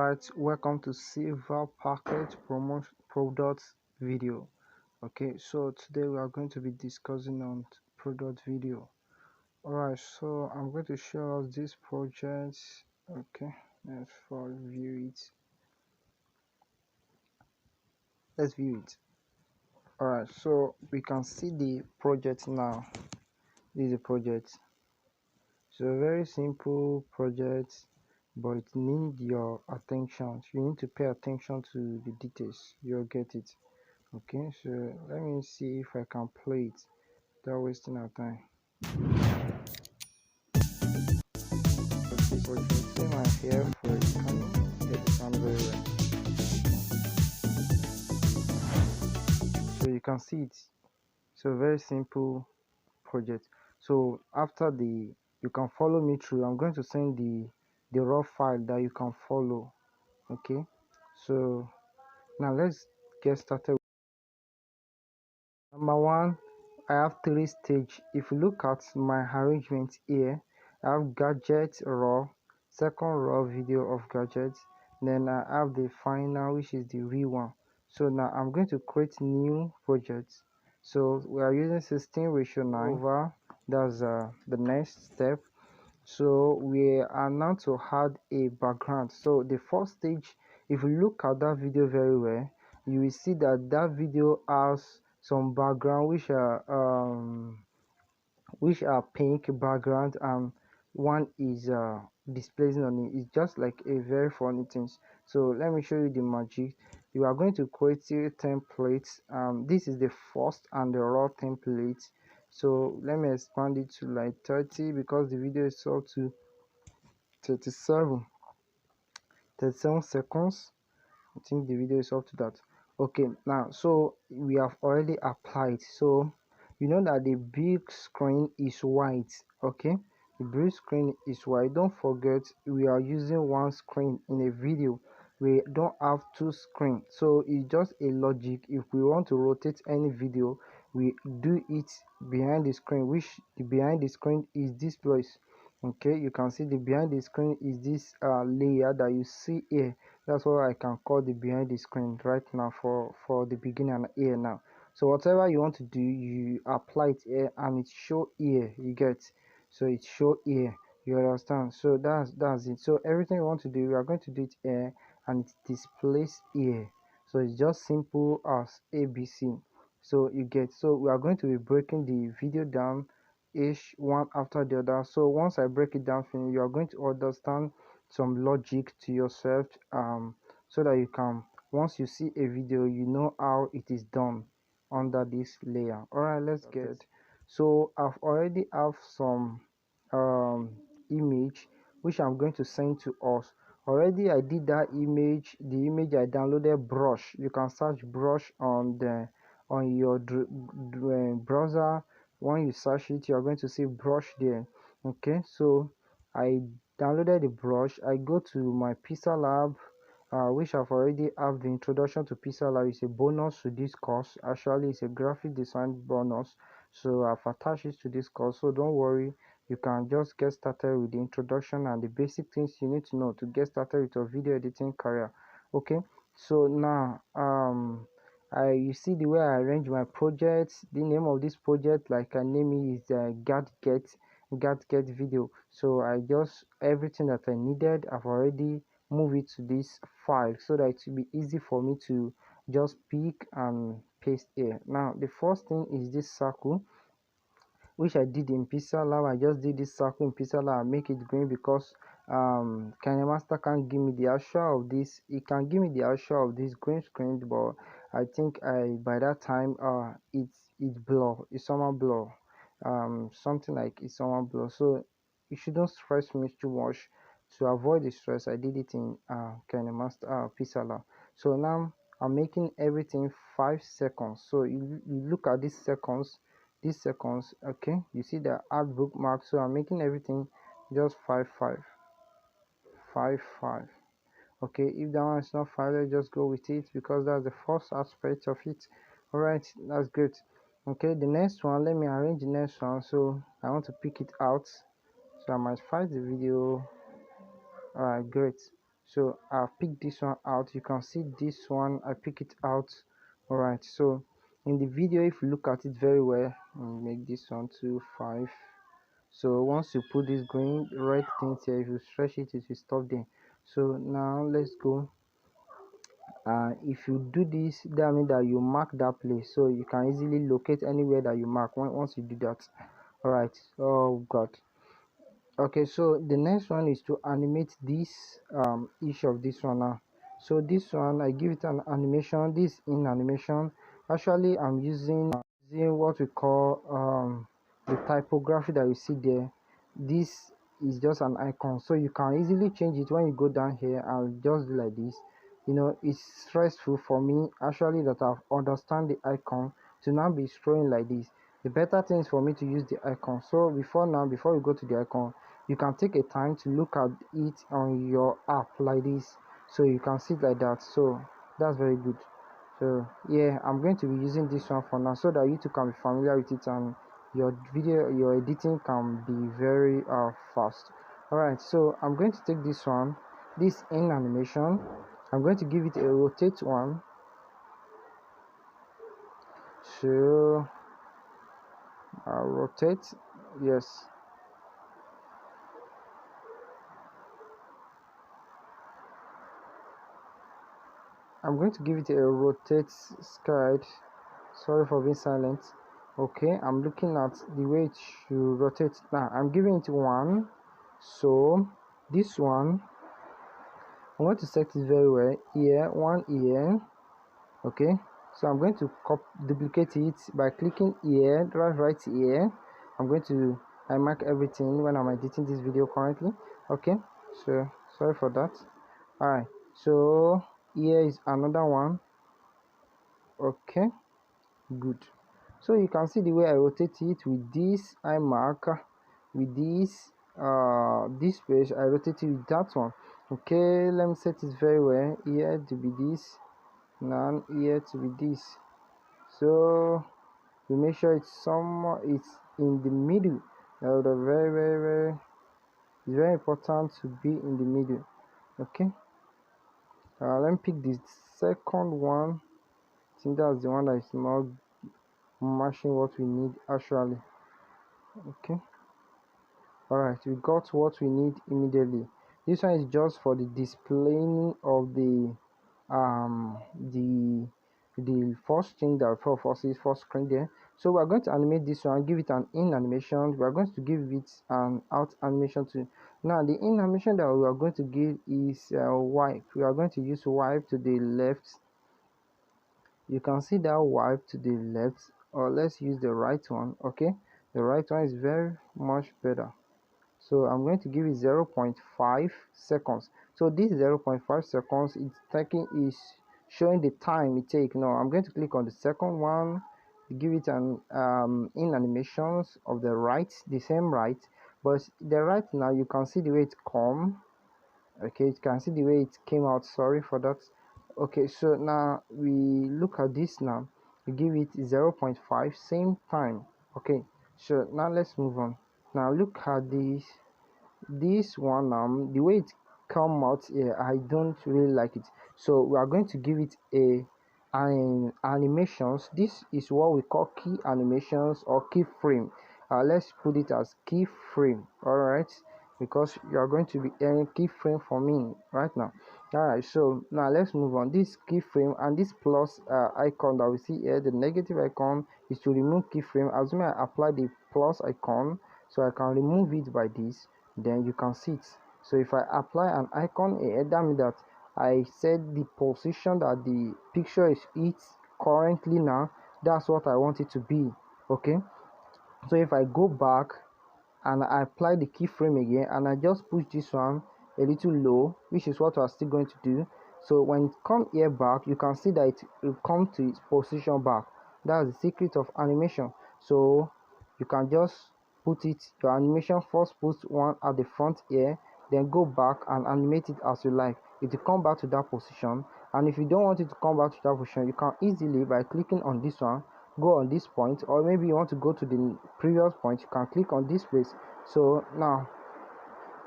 Alright, welcome to Silver Packet Promotion Product video. Okay, so today we are going to be discussing on product video. Alright, so I'm going to show us this project. Okay, let's view it. Let's view it. Alright, so we can see the project now. This is the project. So a very simple project, but it needs your attention. You need to pay attention to the details. You'll get it. Okay, so let me see if I can play it without wasting our time. So if you see my hair for it, you can get the sound very well. So you can see it. So very simple project. So after you can follow me through. I'm going to send the raw file that you can follow. Okay, so now let's get started. Number one, I have three stages. If you look at my arrangement here, I have gadget raw, second raw video of gadgets, then I have the final, which is the real one. So now I'm going to create new projects. So we are using 16:9 over. That's the next step. So we are now to add a background. So the first stage, if you look at that video very well, you will see that that video has some background which are pink background, and one is displaying on it. It's just like a very funny thing. So let me show you the magic. You are going to create three templates. This is the first and the raw template. So let me expand it to like 30 because the video is up to 37 seconds. I think the video is up to that. Okay, now so we have already applied. So you know that the big screen is white. Okay, the big screen is white. Don't forget we are using one screen in a video. We don't have two screens, so it's just a logic. If we want to rotate any video, we do it behind the screen, which the behind the screen is this place. Okay, you can see the behind the screen is this layer that you see here. That's what I can call the behind the screen right now for the beginning here now. So whatever you want to do, you apply it here and it show here. You get, so it show here. You understand? So that's it. So everything you want to do, we are going to do it here and it displays here. So it's just simple as ABC. So you get, so we are going to be breaking the video down each one after the other. So once I break it down for you, you are going to understand some logic to yourself, so that you can, once you see a video, you know how it is done under this layer. All right, let's get. So I've already have some image which I'm going to send to us. Already I did that image. The image I downloaded brush. You can search brush on your browser. When you search it, you are going to see brush there. Okay, so I downloaded the brush. I go to my Pixel Lab, which I've already have the introduction to Pixel Lab. It's a bonus to this course. Actually, it's a graphic design bonus, so I've attached it to this course. So don't worry, you can just get started with the introduction and the basic things you need to know to get started with your video editing career. Okay, so now you see the way I arrange my projects. The name of this project, like I name it, is gadget video. So I just, everything that I needed, I've already moved it to this file so that it will be easy for me to just pick and paste here. Now the first thing is this circle, which I did in Pixel Lab. I just did this circle in Pixel Lab and make it green because kinemaster can't give me the actual of this. It can give me the actual of this green screen, but I think by that time it's blur, it's somehow blur, something like it's somehow blur. So it shouldn't stress me too much. To avoid the stress, I did it in kinemaster Pixel Lab. So now I'm making everything 5 seconds. So you look at these seconds, okay, you see the add bookmark. So I'm making everything just 5 5 5 5. Okay, if that one is not 5, let's just go with it because that's the first aspect of it. All right, that's good. Okay, the next one, let me arrange the next one. So I want to pick it out, so I might find the video. All right, great. So I pick this one out. You can see this one, I pick it out. All right, so in the video, if you look at it very well, make this one 2 5. So once you put this green red things here, if you stretch it, it will stop there. So now let's go. If you do this, that means that you mark that place, so you can easily locate anywhere that you mark once you do that. All right. Oh god. Okay, so the next one is to animate this each of this one now. So this one, I give it an animation. This in animation, actually I'm using what we call the typography that you see there. This is just an icon, so you can easily change it. When you go down here, I'll just do like this. It's stressful for me actually that I've understand the icon to now be scrolling like this. The better thing is for me to use the icon. So before you go to the icon, you can take a time to look at it on your app like this, so you can see it like that. So that's very good. So yeah, I'm going to be using this one for now, so that you too can be familiar with it, and your editing can be very fast. All right, so I'm going to take this one, this in animation. I'm going to give it a rotate one. So I'll rotate. Yes, I'm going to give it a rotate guide. Sorry for being silent. Okay, I'm looking at the way it should rotate. Now I'm giving it one. So this one, I'm going to set it very well here, one here. Okay, so I'm going to duplicate it by clicking here, right here. I'm going to I mark everything when I'm editing this video currently. Okay, so sorry for that. All right, so here is another one. Okay, good. So you can see the way I rotate it with this eye marker, with this page I rotate it with that one. Okay, let me set it very well. Here to be this, now here to be this. So we make sure it's in the middle. The very it's very important to be in the middle. Okay, let me pick the second one. I think that's the one that is not matching what we need actually. Okay, all right, we got what we need immediately. This one is just for the displaying of the um the the first thing that first screen there. So we're going to animate this one, give it an in animation. We're going to give it an out animation too. Now the in animation that we are going to give is wipe. We are going to use wipe to the left. You can see that wipe to the left, or let's use the right one. Okay, the right one is very much better. So I'm going to give it 0.5 seconds. So this 0.5 seconds is showing the time it takes. Now I'm going to click on the second one, give it an in animations of the right, the same right, but the right now you can see the way it come. Okay, you can see the way it came out. Sorry for that. Okay, so now we look at this. Now we give it 0.5 same time. Okay, so now let's move on. Now look at this one. The way it come out here, I don't really like it, so we are going to give it an animations. This is what we call key animations or keyframe. Let's put it as keyframe. All right, because you are going to be earning keyframe for me right now. All right, so now let's move on. This keyframe and this plus icon that we see here, the negative icon, is to remove keyframe. Assuming I apply the plus icon, so I can remove it by this, then you can see it. So if I apply an icon here, that means that I set the position that the picture is currently. Now that's what I want it to be. Okay, so if I go back and I apply the keyframe again, and I just push this one a little low, which is what we're still going to do. So when it come here back, you can see that it will come to its position back. That's the secret of animation. So you can just put it, your animation first put one at the front here, then go back and animate it as you like. It will come back to that position. And if you don't want it to come back to that position, you can easily, by clicking on this one, go on this point, or maybe you want to go to the previous point, you can click on this place. So now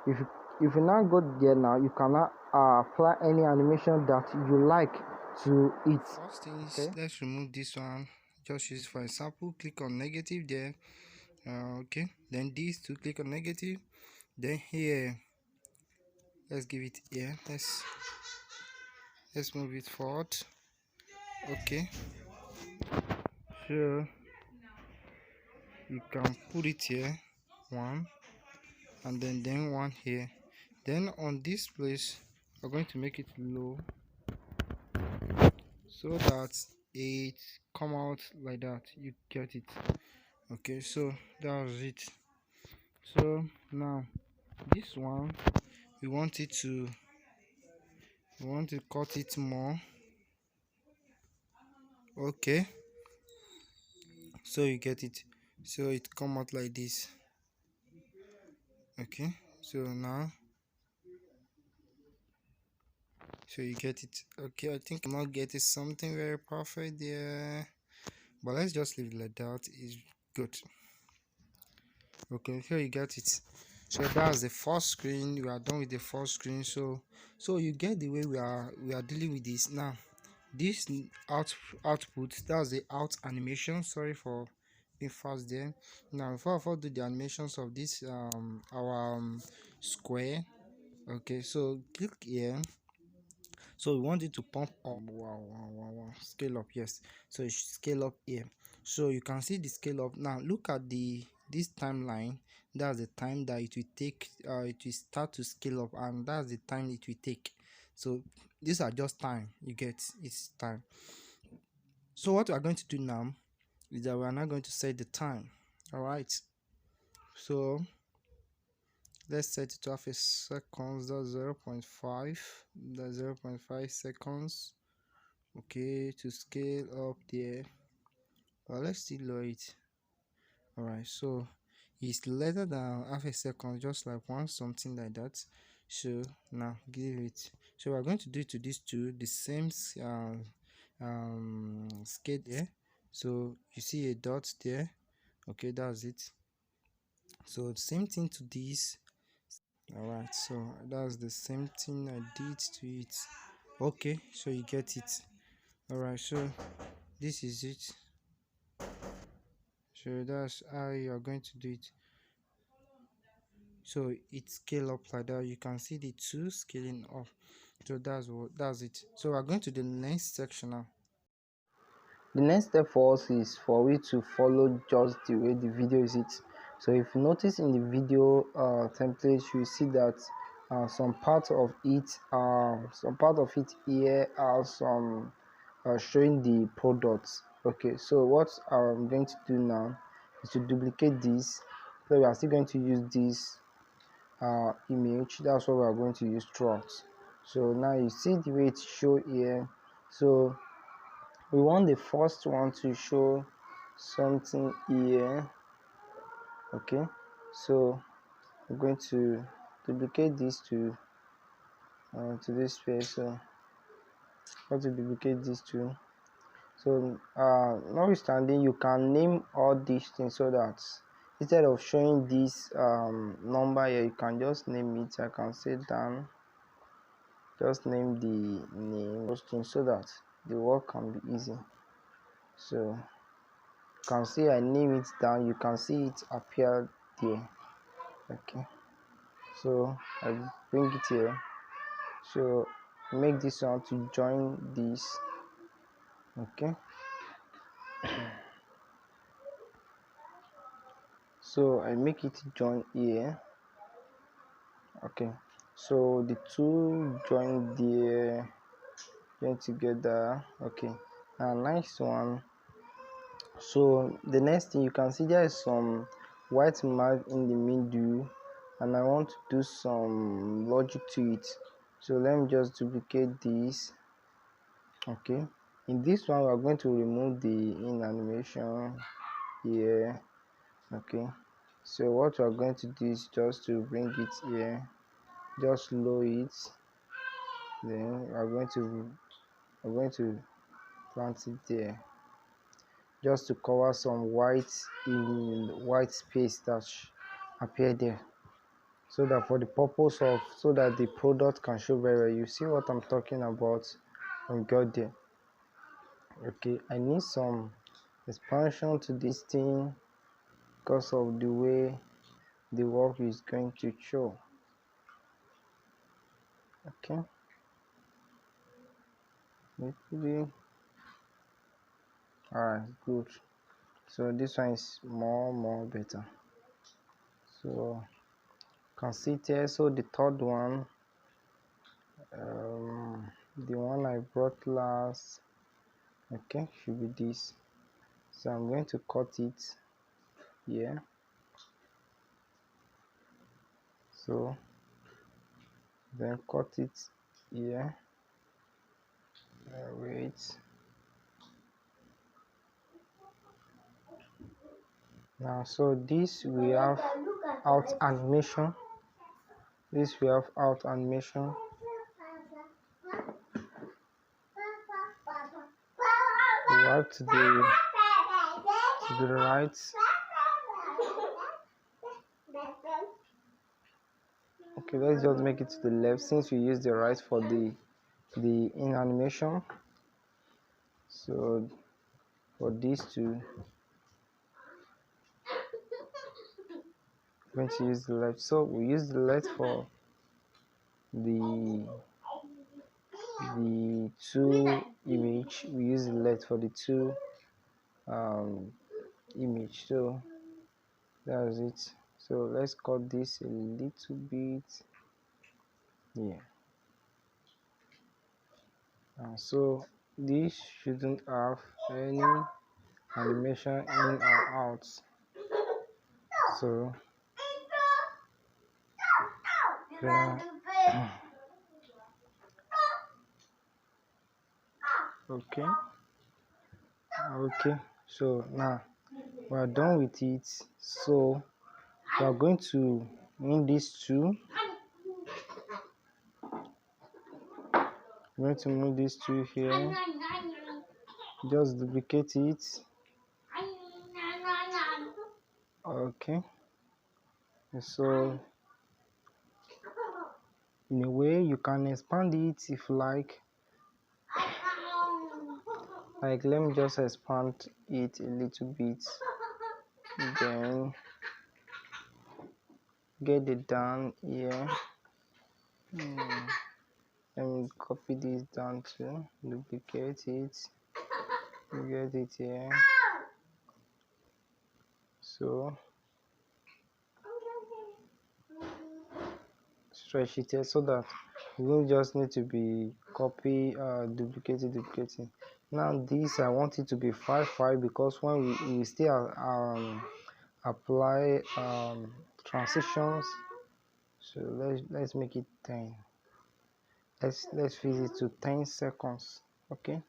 if if you now go there, now you cannot apply any animation that you like to it. First thing is, let's remove this one. Just use for example, click on negative there. Okay, then these two, click on negative. Then here, let's give it here. Let's move it forward. Okay, so you can put it here, one, and then one here. Then on this place, we're going to make it low so that it come out like that. You get it? Okay, so that's it. So now this one, we want to cut it more. Okay, so you get it, so it come out like this. Okay, so now, so you get it. Okay, I think I'm not getting something very perfect there, but let's just leave it like that. It's good. Okay, here you get it. So that's the first screen. We are done with the first screen. So you get the way we are dealing with this now. This output, that's the out animation. Sorry for being fast there. Now before I do the animations of this our square. Okay, so click here. So we want it to pump up. Wow. Scale up, yes. So it should scale up here. So you can see the scale up. Now look at this timeline. That's the time that it will take, it will start to scale up, and that's the time it will take. So these are just time. You get, it's time. So what we are going to do now is that we are now going to set the time. All right, so let's set it to half a second. That's 0.5. That's 0.5 seconds. Okay, to scale up there. Well, let's still lower it. All right, so it's later than half a second, just like one something like that. So now give it. So we're going to do to these two the same scale there. So you see a dot there. Okay, that's it. So same thing to this. All right, so that's the same thing I did to it. Okay, so you get it. All right, so this is it. So that's how you are going to do it. So it scale up like that. You can see the two scaling up. So that's it. So we're going to the next section now. The next step for us is for we to follow just the way the video is it. So if you notice in the video template, you see that some part of it here are some showing the products. Okay, so what I'm going to do now is to duplicate this. So we are still going to use this image. That's what we are going to use throughout. So now you see the way it's shown here. So we want the first one to show something here. Okay, so we're going to duplicate this to this space. So how to duplicate these two. So notwithstanding, you can name all these things so that instead of showing this number here, you can just name it. I can say down, just name the name those things so that the work can be easy. So you can see I name it down, you can see it appear there. Okay, so I bring it here. So make this one to join this. Okay, so I make it join here. Okay, so the two join there, join together. Okay, and next one. So the next thing, you can see there is some white mark in the middle, and I want to do some logic to it. So let me just duplicate this. Okay, in this one we are going to remove the in animation here. Okay, so what we are going to do is just to bring it here, just lower it, then we are going to plant it there, just to cover some white space that appear there. so that for the purpose of so that the product can show very well. You see what I'm talking about when we got there. Okay, I need some expansion to this thing because of the way the work is going to show. Okay, maybe. Alright, good. So this one is more better. So can see there. So the third one, the one I brought last, okay, should be this. So I'm going to cut it here. So then cut it here. Wait. Now, so this we have out animation. This we have out animation. We have to the right. Okay, let's just make it to the left since we use the right for the in animation. So for these two, I'm going to use the left. So we use the left for the two image. We use the left for the two image. So that's it. So let's cut this a little bit. Yeah. So this shouldn't have any animation in or out. So yeah. Okay. Okay. So now we are done with it. So we are going to move these two. I'm going to move these two here. Just duplicate it. Okay. So in a way you can expand it if you like. Like let me just expand it a little bit. Then get it down here. Let me copy this down too. Duplicate it. Get it here. So stretch it here so that you don't just need to be duplicating. Now this I want it to be 5 because when we still apply transitions, so let's make it 10. Let's fix it to 10 seconds. Okay,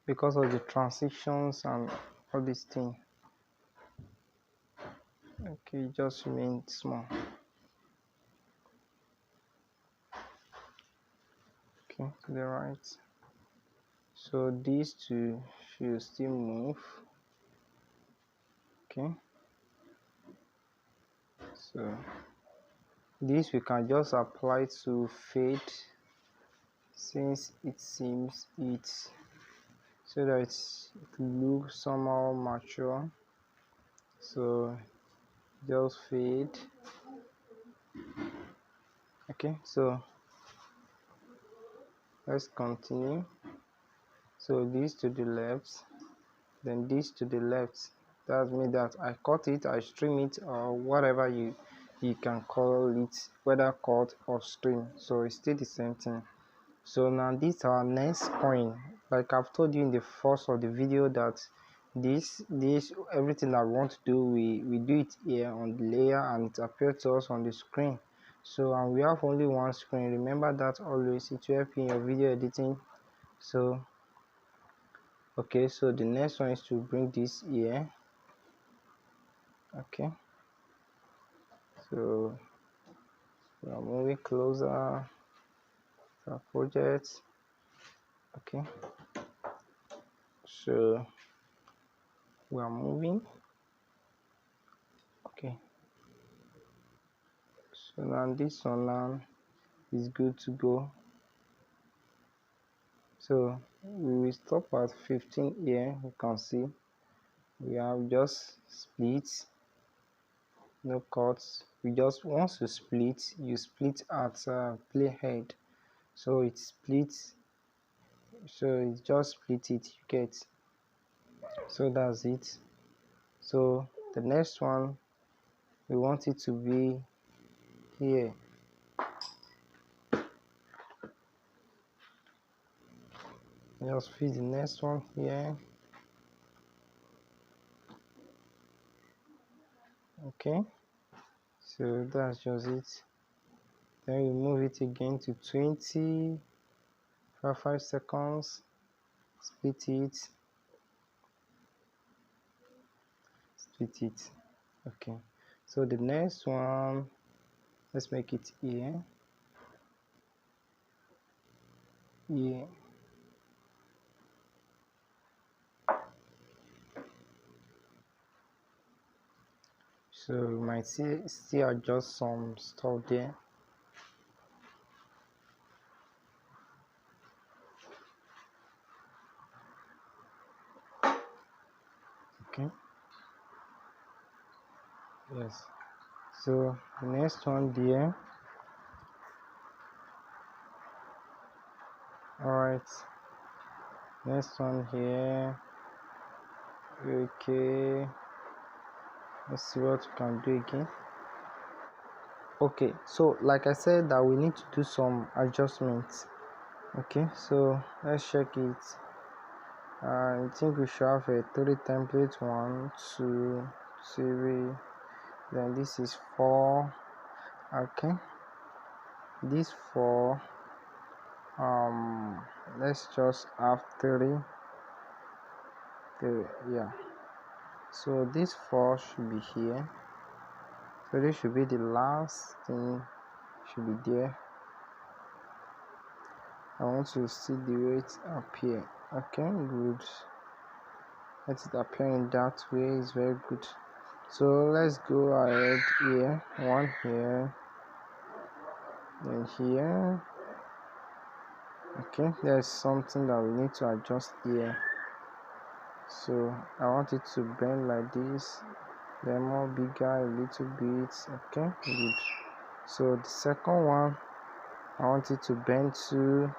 because of the transitions and all these things. Okay, just remain small. Okay, to the right. So these two should still move. Okay, so this we can just apply to fade since it seems it's so that it looks somehow mature. So just fade. Okay, so let's continue. So this to the left, then this to the left. That means that I cut it, I stream it, or whatever you can call it, whether cut or stream. So it's still the same thing. So now this is our next coin. Like I've told you in the first of the video that this everything that we want to do, we do it here on the layer and it appears to us on the screen. So and we have only one screen. Remember that always, it will help in your video editing. So okay, so the next one is to bring this here. Okay, so we are moving closer to our project. Okay, so we are moving. Okay, So now this one now is good to go. So we will stop at 15 here. You can see we have just split, no cuts. We just, once you split, you split at playhead, so it splits, so it just split it, you get. So that's it. So the next one, we want it to be here. Just fit the next one here. Okay, so that's just it. Then we move it again to 20 for 5 seconds, split it, split it. Okay, so the next one, let's make it here. Here. So you might still adjust some stuff there. Okay. Yes. So the next one there. Alright. Next one here. Okay. Let's see what we can do again. Okay, so like I said that we need to do some adjustments. Okay, so let's check it. I think we should have a 3 template, 1, 2, 3, then this is 4. Okay, this 4, let's just have 3, yeah. So this 4 should be here, so this should be the last thing, should be there. I want to see the weight appear. Okay, good. Let it appear in that way, is very good. So let's go ahead here, 1 here, then here. Okay, there's something that we need to adjust here, so I want it to bend like this, then more bigger a little bit. Okay, good. So the second one, I want it to bend to,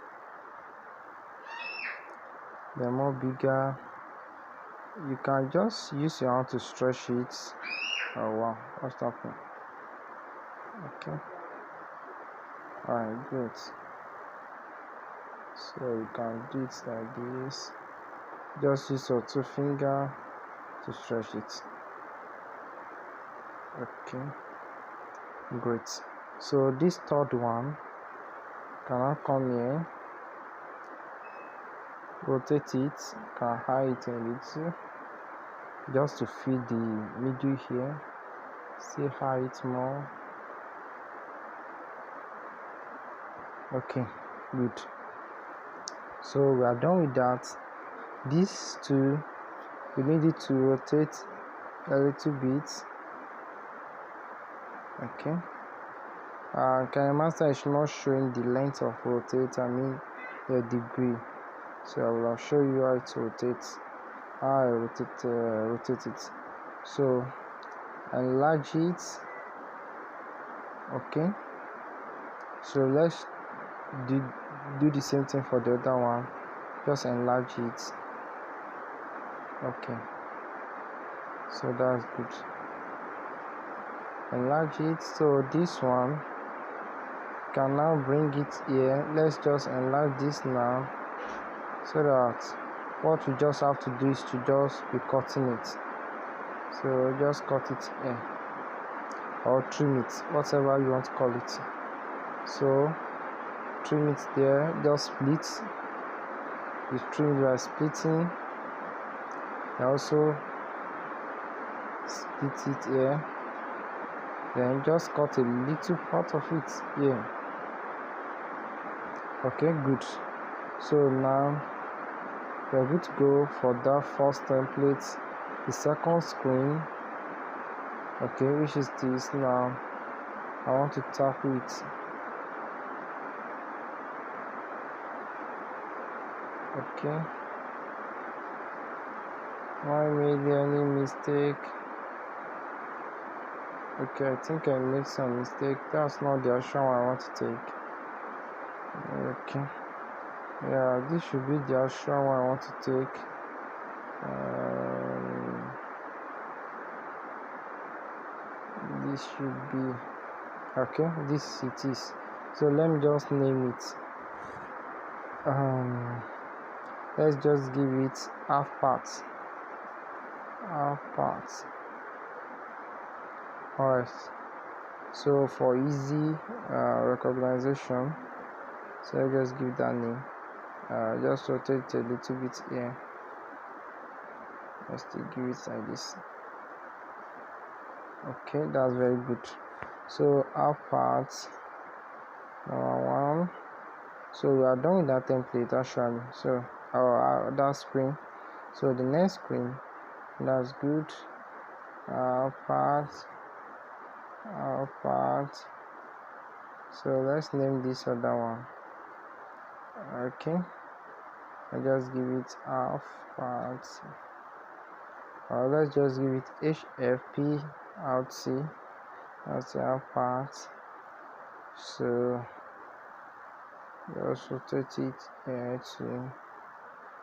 then more bigger. You can just use your hand to stretch it. Oh wow, what's happening? Okay, alright, good. So you can do it like this. Just use your 2 fingers to stretch it. Okay, great. So this third one, can I come here, rotate it, can hide it a little, just to fill the middle here. Still hide it more. Okay, good. So we are done with that. These two, we need it to rotate a little bit. Okay. Kinemaster is not showing the length of rotate, I mean the degree. So I will show you how to rotate. How I rotate it. So enlarge it. Okay. So let's do the same thing for the other one. Just enlarge it. Okay. So that's good. Enlarge it. So this one can now bring it here. Let's just enlarge this now, so that what we just have to do is to just be cutting it. So just cut it here, or trim it, whatever you want to call it. So trim it there, just split. You trim it by splitting. You also split it here, then just cut a little part of it here. Okay, good. So now we're good to go for that first template. The second screen, okay, which is this now. I want to tap it. Okay, I made any mistake? Okay, I think I made some mistake. That's not the action I want to take. Okay, yeah, this should be the action I want to take. This should be okay. This it is. So let me just name it. Let's just give it half parts. Half parts. Alright. So for easy recognition, so I just give that name. Just rotate it a little bit here. Just to give it like this. Okay, that's very good. So half parts number one. So we are done with that template actually. So that screen. So the next screen, that's good. Parts. So let's name this other one. Okay, I just give it half parts. Let's just give it HFP out C. That's half parts. So just rotate it here too.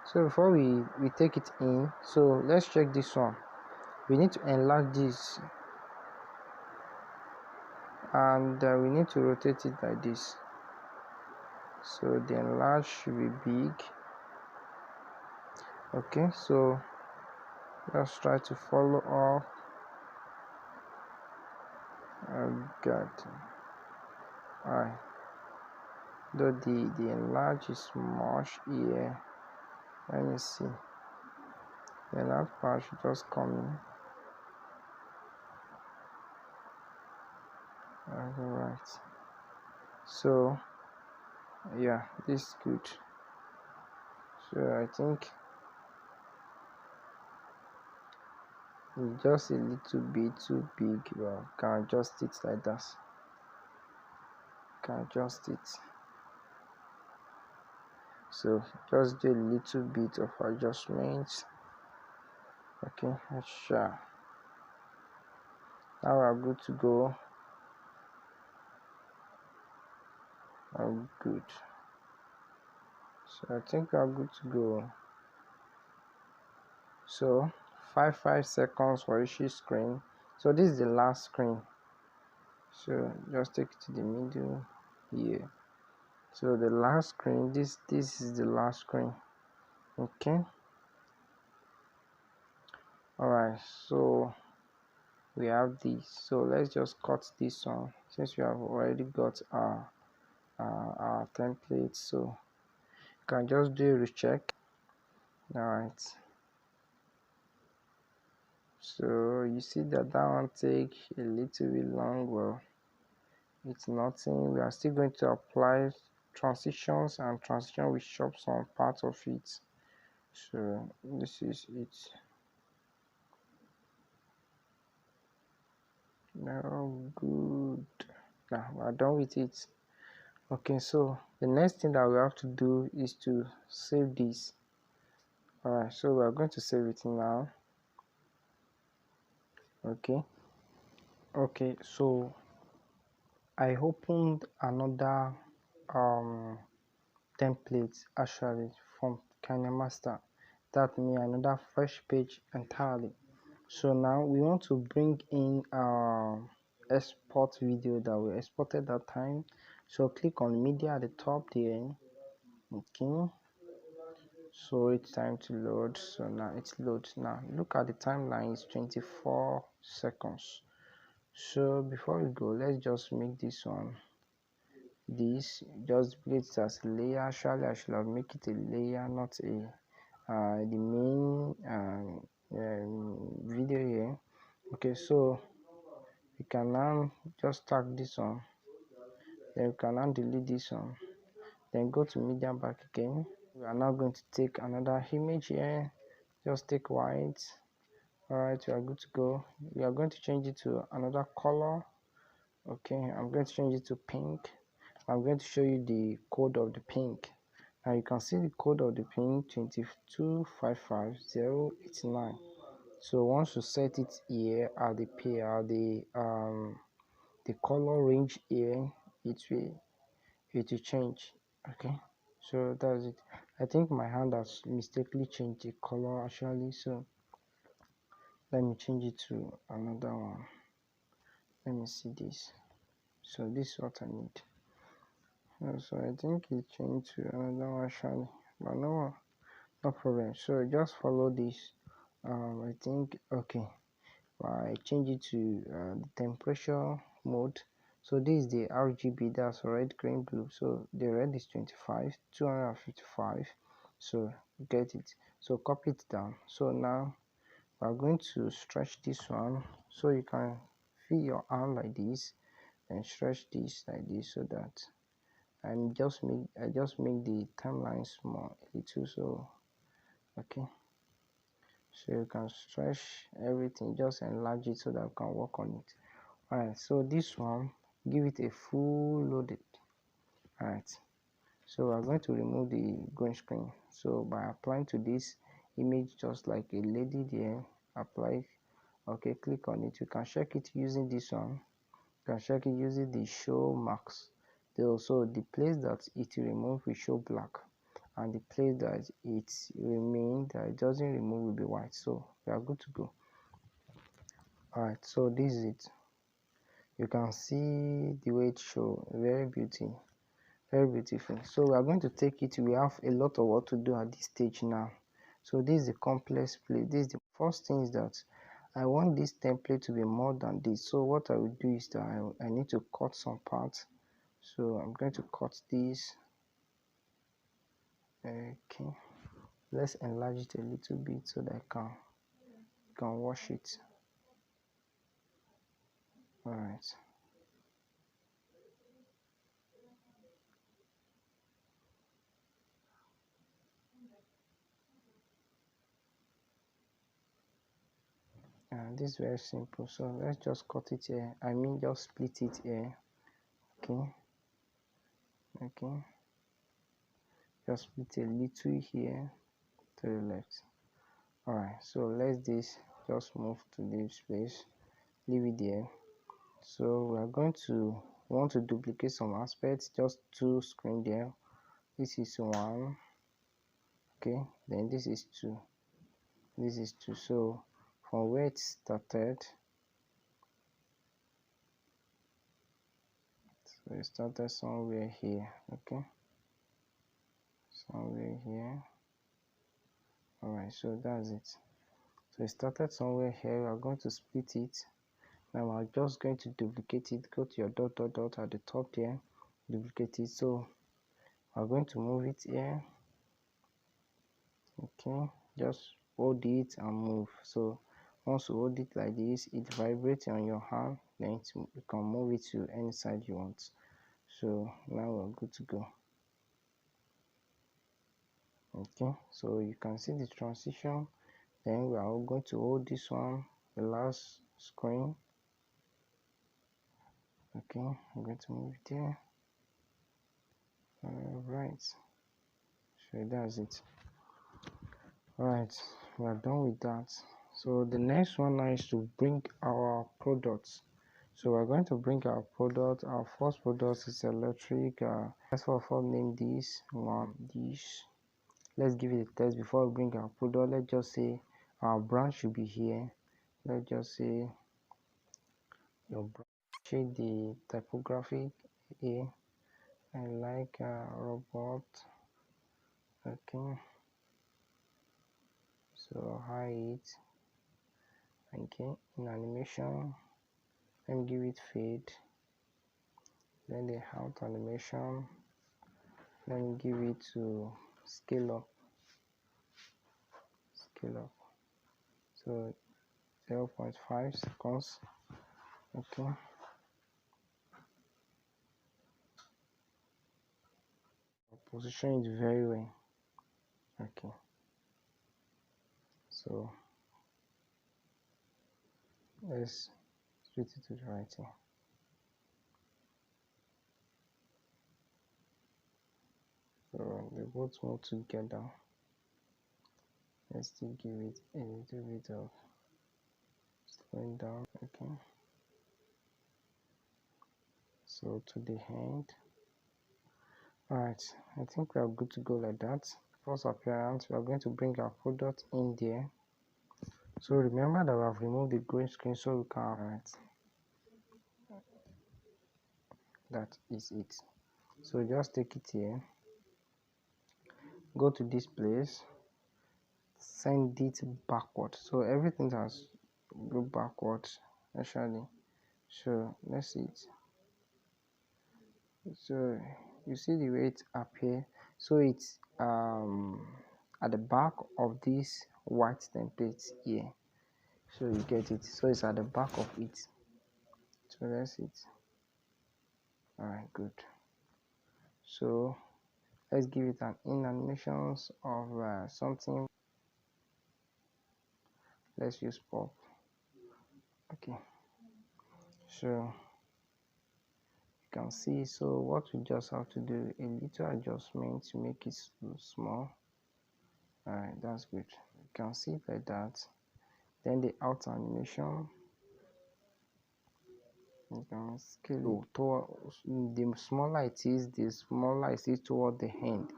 So before we take it in, so let's check this one. We need to enlarge this, and we need to rotate it like this. So the enlarge should be big. Okay, so let's try to follow up. Got alright. Though the enlarge is much here. Let me see. The enlarge part should just come in. Alright. So yeah, this is good. So I think it's just a little bit too big. Well, can adjust it like that. Can adjust it. So just do a little bit of adjustments. Okay, sure. Now we're good to go. Good. So I think we're good to go. So 5 seconds for each screen. So this is the last screen. So just take it to the middle here. So the last screen, this is the last screen. Okay. Alright, so we have this. So let's just cut this one since we have already got our template. So you can just do a recheck. Alright. So you see that one take a little bit long. Well, it's nothing. We are still going to apply transitions, and transition will chop some part of it. So this is it. Now good. Now we're done with it. Okay, so the next thing that we have to do is to save this. Alright, so we're going to save it now. Okay, so I opened another template actually from kinemaster. That means another fresh page entirely. So now we want to bring in our export video that we exported that time. So click on media at the top there. Okay, so it's time to load. So now it's loads. Now look at the timeline, it's 24 seconds. So before we go, let's just make this one this just place it as a layer. Actually I should have make it a layer, not a the main video here. Okay, so you can now just tag this one, then you can now delete this one, then go to media back again. We are now going to take another image here. Just take white. Alright, we are good to go. We are going to change it to another color. Okay, I'm going to change it to pink. I'm going to show you the code of the pink. Now you can see the code of the pink 2255089. So once you set it here at the pair, the color range here, it will change. Okay, so that's it. I think my hand has mistakenly changed the color actually, so let me change it to another one. Let me see this. So this is what I need. So I think it changed to another one actually, but no problem. So just follow this. I think okay. I change it to the temperature mode. So this is the RGB, that's red, green, blue. So the red is 25, 255. So get it. So copy it down. So now we are going to stretch this one. So you can feel your arm like this and stretch this like this, so that I just make the timeline small a little. So okay, so you can stretch everything, just enlarge it so that you can work on it. Alright, so this one, give it a full loaded. Alright, so we're going to remove the green screen. So by applying to this image, just like a lady there, apply. Okay, click on it. You can check it using this one. You can check it using the show marks. Also, the place that it remove will show black, and the place that it doesn't remove will be white. So we are good to go. Alright, so this is it. You can see the way it show, very beautiful. So we are going to take it. We have a lot of work to do at this stage now. So this is the complex play. This is the first thing, is that I want this template to be more than this. So what I will do is that I need to cut some parts. So I'm going to cut this. Okay, let's enlarge it a little bit so that I can wash it. All right. This is very simple. So let's just cut it here. I mean, just split it here. Okay. Okay. Just split a little here to the left. Alright, so let's just move to this place, leave it there. So we are going to want to duplicate some aspects, just two screen there. This is one. Okay, then this is two. This is two. So from where it started, so it started somewhere here. Okay, somewhere here. Alright, so that's it. So it started somewhere here. We are going to split it. Now I'm just going to duplicate it. Go to your dot dot dot at the top there, duplicate it. So I'm going to move it here. Okay, just hold it and move. So once you hold it like this, it vibrates on your hand, then you can move it to any side you want. So now we're good to go. Okay, so you can see the transition. Then we are going to hold this one, the last screen. Okay, I'm going to move it there. All right, so that's it. Alright, we are done with that. So the next one now is to bring our products. So we're going to bring our product. Our first product is electric. Let's first name this one dish. Let's give it a test before we bring our product. Let's just say our brand should be here. Let's just say your brand. Change the typography here. I like robot. Okay, so height. Okay, in animation, let me give it fade. Then the out animation, let me give it to scale up. So 0.5 seconds. Okay, position it very well. Okay, so let's switch it to the right here. So they both move together. Let's still give it a little bit of slowing down. Okay, so to the end. Alright, I think we are good to go like that. First appearance, we are going to bring our product in there. So remember that we have removed the green screen so we can. Alright, that is it. So just take it here, go to this place, send it backward. So everything has go backward actually. So let's see it. So you see the way it appear. So it's at the back of this white template here. So you get it. So it's at the back of it. So that's it. Alright, good. So let's give it an in animations of something. Let's use pop. Okay, so you can see. So what we just have to do a little adjustment to make it small. Alright, that's good. You can see it like that. Then the out animation, you can scale it toward. The smaller it is, the smaller it is toward the end.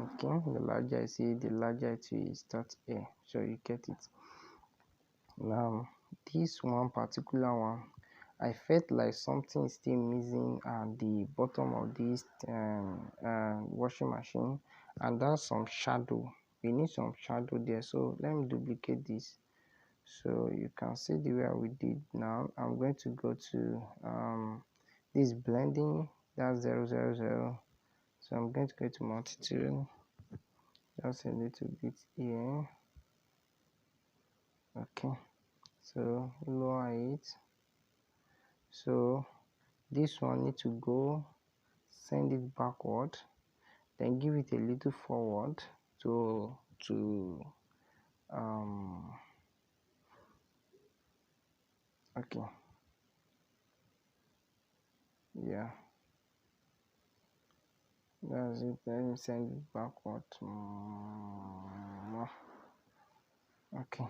Okay, the larger I see, the larger it will start here. So you get it. Now this one particular one, I felt like something is still missing at the bottom of this washing machine, and that's some shadow. We need some shadow there. So let me duplicate this so you can see the way we did. Now I'm going to go to this blending, that's 000. So I'm going to go to multitude, just a little bit here. Okay, so lower it. So this one need to go, send it backward, then give it a little forward to okay, yeah, that's it. Let me send it backward. Okay,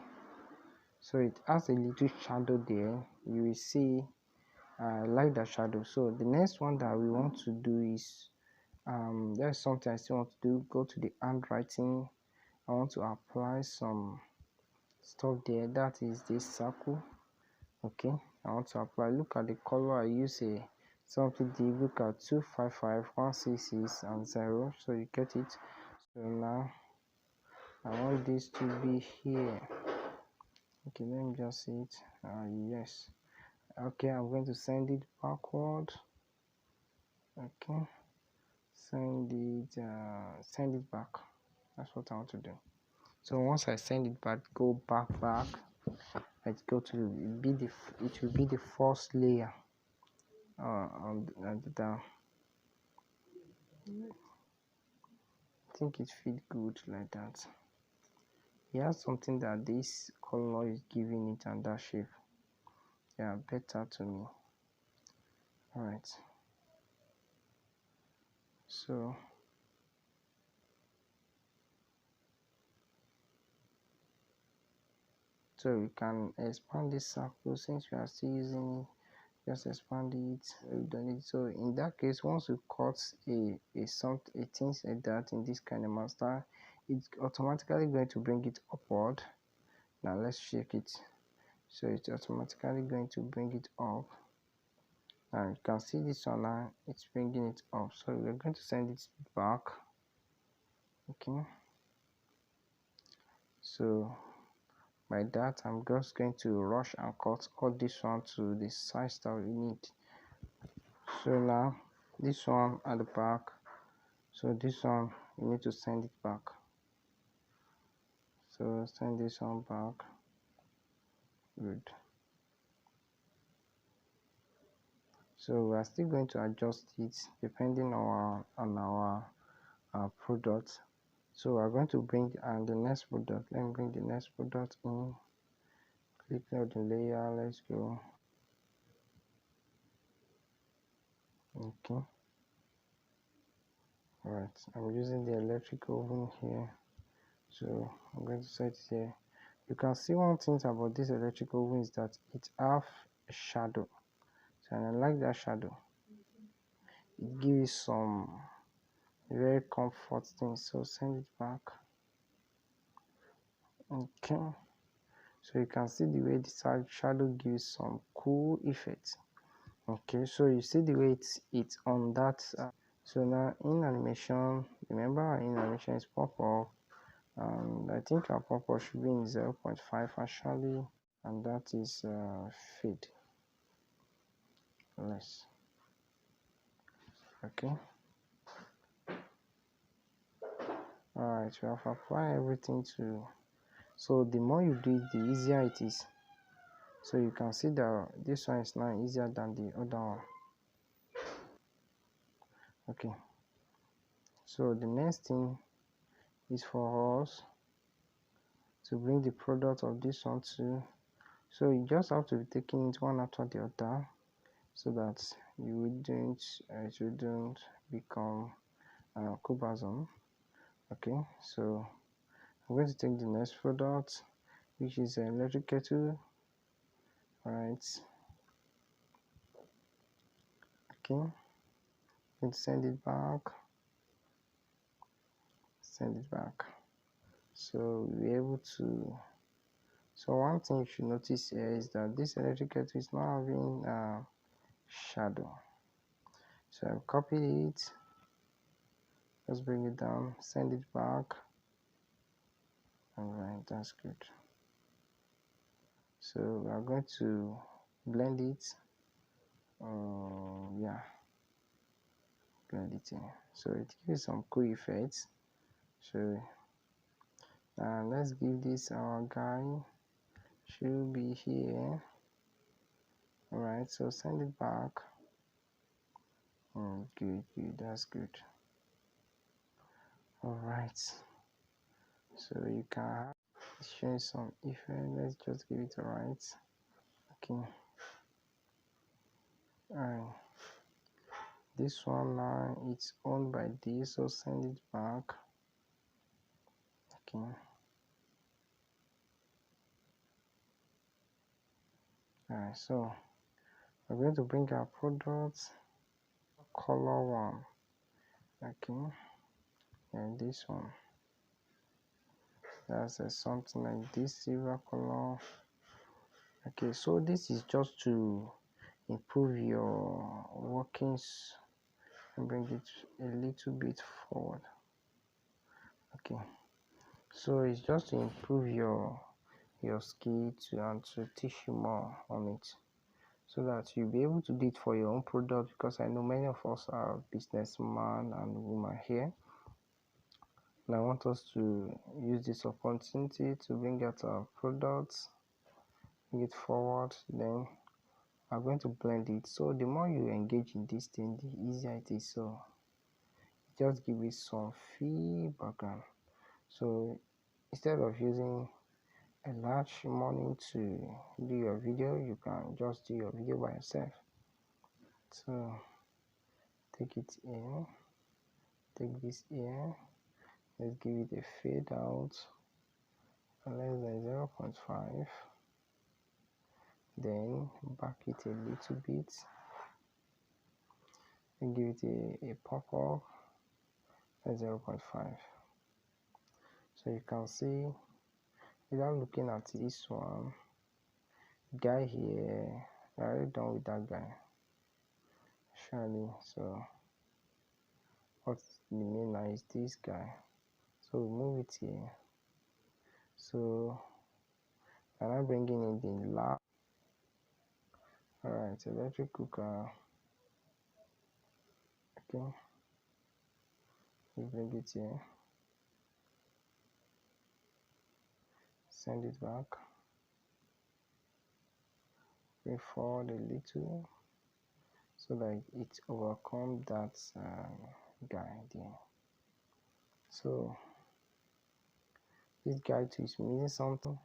so it has a little shadow there. You will see I like that shadow. So the next one that we want to do is there's something I still want to do. Go to the handwriting. I want to apply some stuff there. That is this circle. Okay, I want to apply. Look at the color. I use a something deep. Look at 255 166 and 0. So you get it. So now I want this to be here. Okay, let me just see it. Yes. Okay, I'm going to send it backward. Okay, send it back. That's what I want to do. So once I send it back, go back. Let's go to it will be the first layer on the. I think it feels good like that. Here's something that this color is giving it and that shape. Yeah, better to me. Alright. So we can expand this circle since we are still using it. Just expand it. We don't need. So in that case, once we cut a things like that in this kinemaster, it's automatically going to bring it upward. Now let's check it. So it's automatically going to bring it up. Now you can see this one now, it's bringing it up. So we're going to send it back. Okay, so by that I'm just going to rush and cut all this one to the size that we need. So now this one at the back, so this one we need to send it back. So send this one back. Good. So we are still going to adjust it depending on our product. So we're going to bring the next product. Let me bring the next product in. Click on the layer. Let's go. Okay. Alright, I'm using the electric oven here, so I'm going to set it here. You can see one thing about this electric oven is that it have a shadow, so and I like that shadow. It gives some very comfort thing. So send it back. Okay, so you can see the way the shadow gives some cool effect. Okay, so you see the way it's on that. So now in animation, remember our in animation is pop-up, and I think our pop-up should be in 0.5 actually, and that is fade less. Okay, alright, we have applied everything to. So the more you do it, the easier it is. So you can see that this one is now easier than the other one. Okay, so the next thing is for us to bring the product of this one to. So you just have to be taking it one after the other, so that it wouldn't become cubism. Okay, so I'm going to take the next product, which is an electric kettle. Alright, okay, and send it back, so we're able to. So one thing you should notice here is that this electric kettle is not having shadow. So I've copied it, let's bring it down, send it back. Alright, that's good. So we are going to blend it. Yeah, blend it in. So it gives some cool effects. So let's give this our guy, should be here. Alright, so send it back. Good, that's good. Alright, so you can show some effect. Let's just give it a right. Okay, alright, this one now it's owned by this, so send it back. Okay, alright, so we're going to bring our products color one. Okay, and this one, that's something like this silver color. Okay, so this is just to improve your workings and bring it a little bit forward. Okay, so it's just to improve your skill and to teach you more on it, so that you'll be able to do it for your own product, because I know many of us are businessmen and women here, and I want us to use this opportunity to bring out our products, bring it forward. Then I'm going to blend it. So the more you engage in this thing, the easier it is. So just give it some free background. So instead of using a large money to do your video, you can just do your video by yourself. So take it in, take this here, let's give it a fade out less than 0.5, then back it a little bit and give it a pop-up at 0.5. So you can see, without looking at this one guy here, I already done with that guy actually. So what's the main now is this guy, so we move it here. So I'm now bringing in the lab. Alright, electric cooker. Okay, we bring it here, send it back, bring forward a little so that it overcome that guy there. So this guy too is missing something,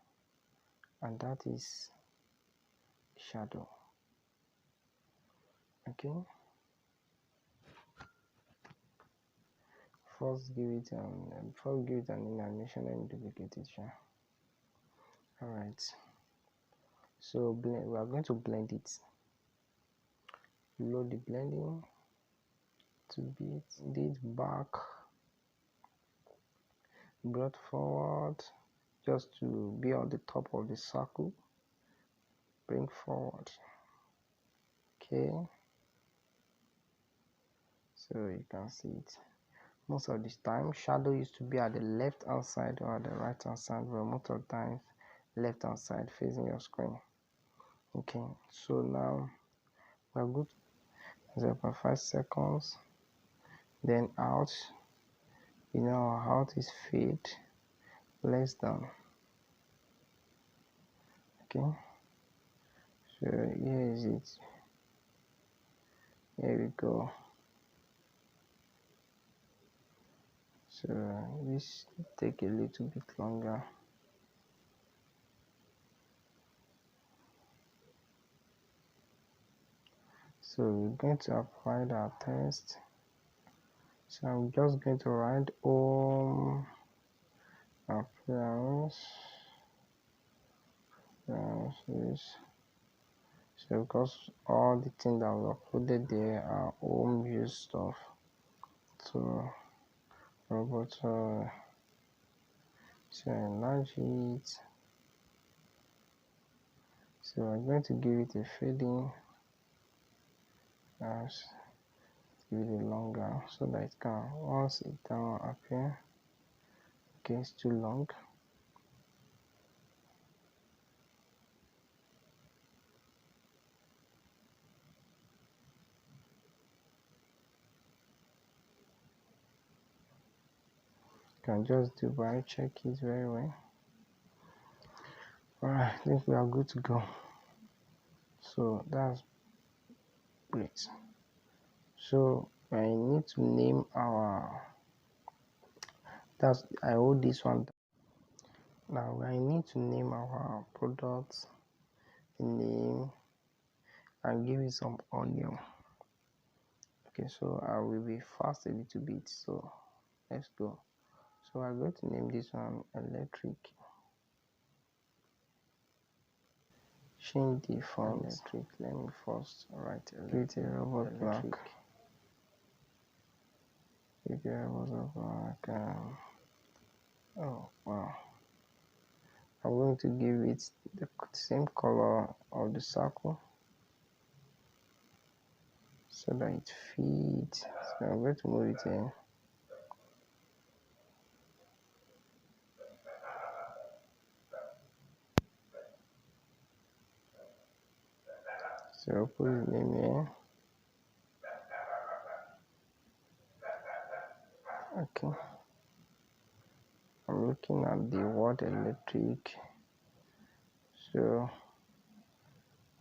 and that is shadow. Okay, first give it before we give it an animation, let me duplicate it. Sure. All right. So blend. We are going to blend it. Load the blending to be did back, brought forward, just to be on the top of the circle. Bring forward. Okay. So you can see it. Most of the time, shadow used to be at the left hand side or at the right hand side, but most of the times, left hand side facing your screen. Okay, so now we're good. 0.5 seconds, then out. You know, our out is fade less than. Okay, so here is it. Here we go. So this take a little bit longer. So we're going to apply our test. So I'm just going to write appearance. So because all the things that we uploaded there are home use stuff. So robot, so enlarge it. So I'm going to give it a fading as give it a longer so that it can once it down appear. Okay, it's too long. Can just do by check it very well. Alright, I think we are good to go. So that's great. So I need to name our I hold this one. Now I need to name our product, the name, and give it some onion. Okay, so I will be fast a little bit. So let's go. So I'm going to name this one electric. Change the font electric. Let me first write electric. Robot black. Robot black. Oh wow. I'm going to give it the same color of the circle so that it fits. So I'm going to move it in. So I'll put his name here. Okay. I'm looking at the word electric. So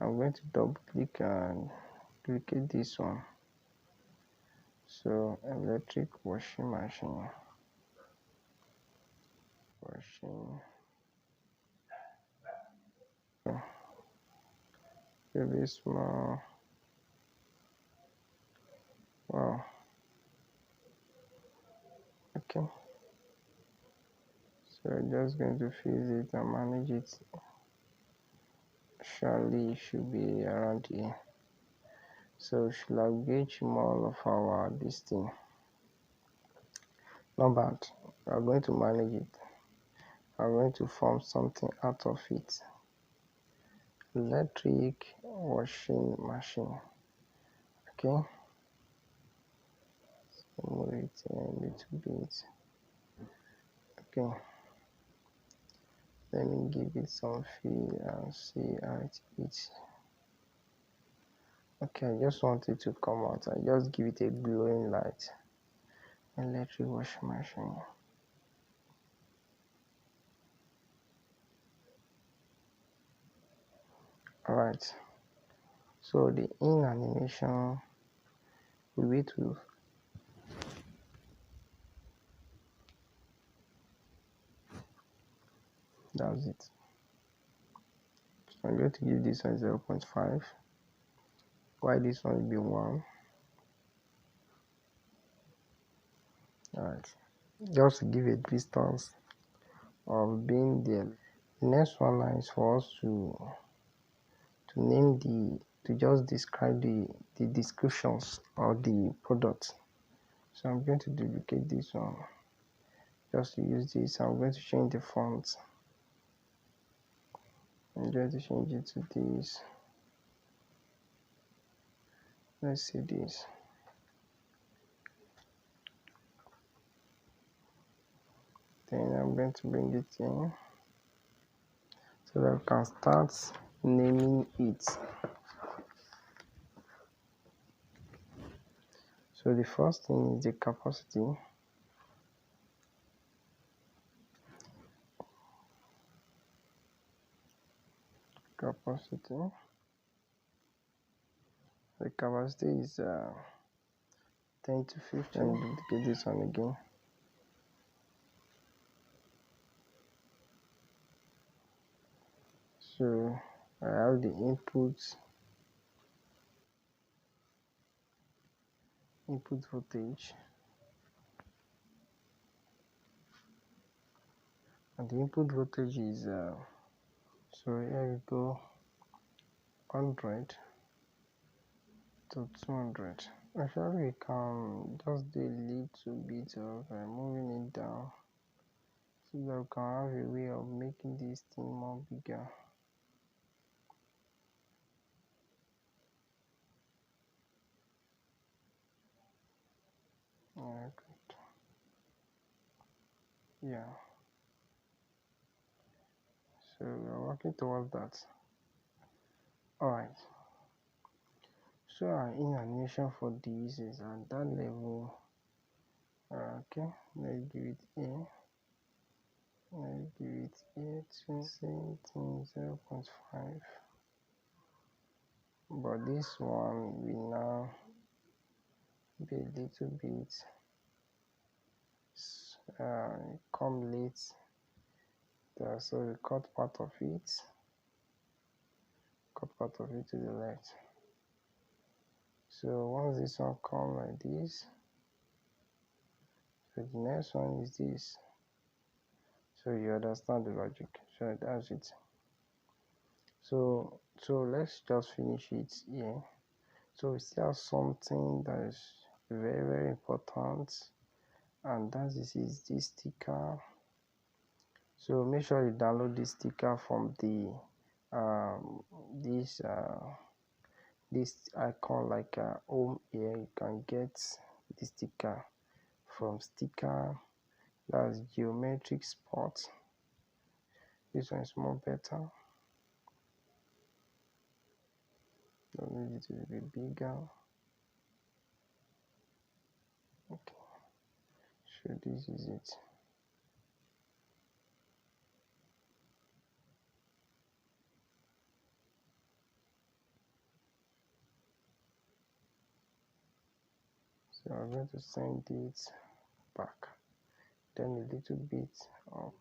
I'm going to double click and duplicate this one. So electric washing machine. Washing. So very small. Wow. Okay. So I'm just going to fuse it and manage it. Surely it should be around here. So we should have gauged more of our this thing. Not bad. We are going to manage it. We are going to form something out of it. Electric washing machine. Okay. So move it a little bit. Okay. Let me give it some feel and see how it is. Okay, I just want it to come out. I just give it a glowing light. Electric washing machine. Alright. So the in animation will be to that's it. So I'm going to give this one 0.5. Why this one will be 1? Alright, just to give a distance of being there. The next one now is for us to name to just describe the descriptions of the product. So I'm going to duplicate this one just to use this. I'm going to change the font. I'm going to change it to this. Let's see this. Then I'm going to bring it in so that we can start naming it. So the first thing is the capacity. The capacity is 10 to 50. Let me duplicate this one again. So I have the input voltage, and the input voltage is so here we go, 100 to 200. Actually, we can just do a little bit of moving it down so that we can have a way of making this thing more bigger. Good. Yeah. So we're working towards that. Alright. So our in animation for this is at that level. Okay, let's give it A. Let's give it A to same thing 0.5. But this one will now be a little bit come late. So we cut part of it to the left. So once this one come like this, so the next one is this. So you understand the logic. So that's it. So let's just finish it here. So we still have something that is very, very important, and that is this sticker. So make sure you download this sticker from the this icon, like home here. You can get the sticker from sticker. That's geometric spot. This one is more better. Don't need it to be bigger. Okay, so this is it. So I'm going to send it back, then a little bit up,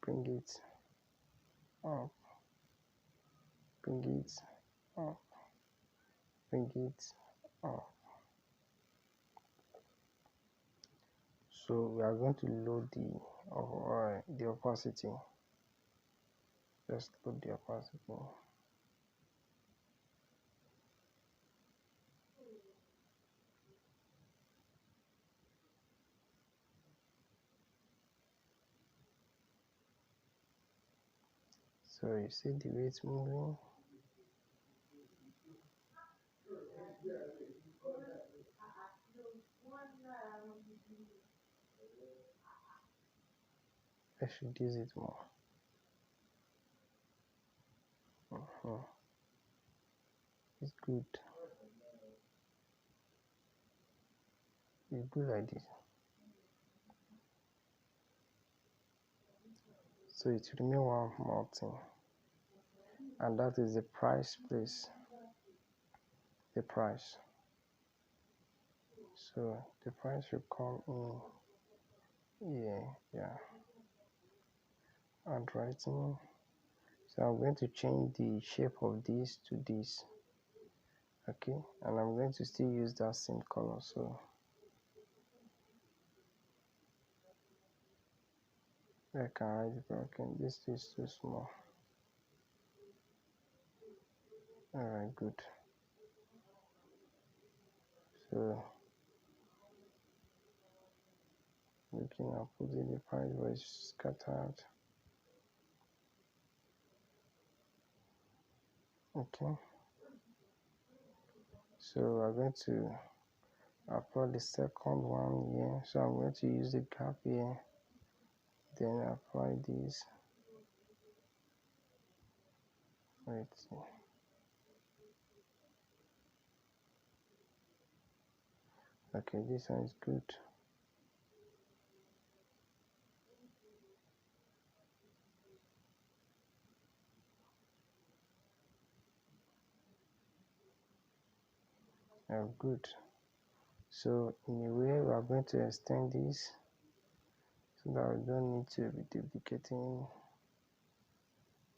bring it up, bring it up, bring it up. So we are going to load the opacity. Just load the opacity. So you see the way it's moving. I should use it more. It's good. It's good like this. So it remains one more thing, and that is the price place. The price. So the price will come in here, yeah. Handwriting. So I'm going to change the shape of this to this. Okay, and I'm going to still use that same color. So I can write it. Okay, this is too small. Alright, good. So looking at putting the price where it's scattered. Okay, so we're going to apply the second one here. So I'm going to use the gap here, then apply this. Wait. Okay, this one is good. Good. So in a way, we are going to extend this so that we don't need to be duplicating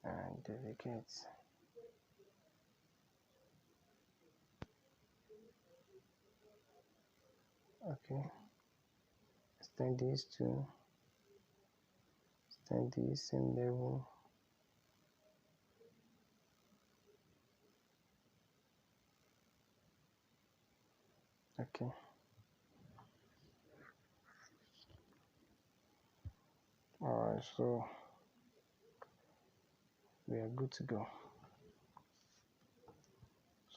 and duplicate. Okay, extend this to extend this same level. Okay. Alright, so we are good to go.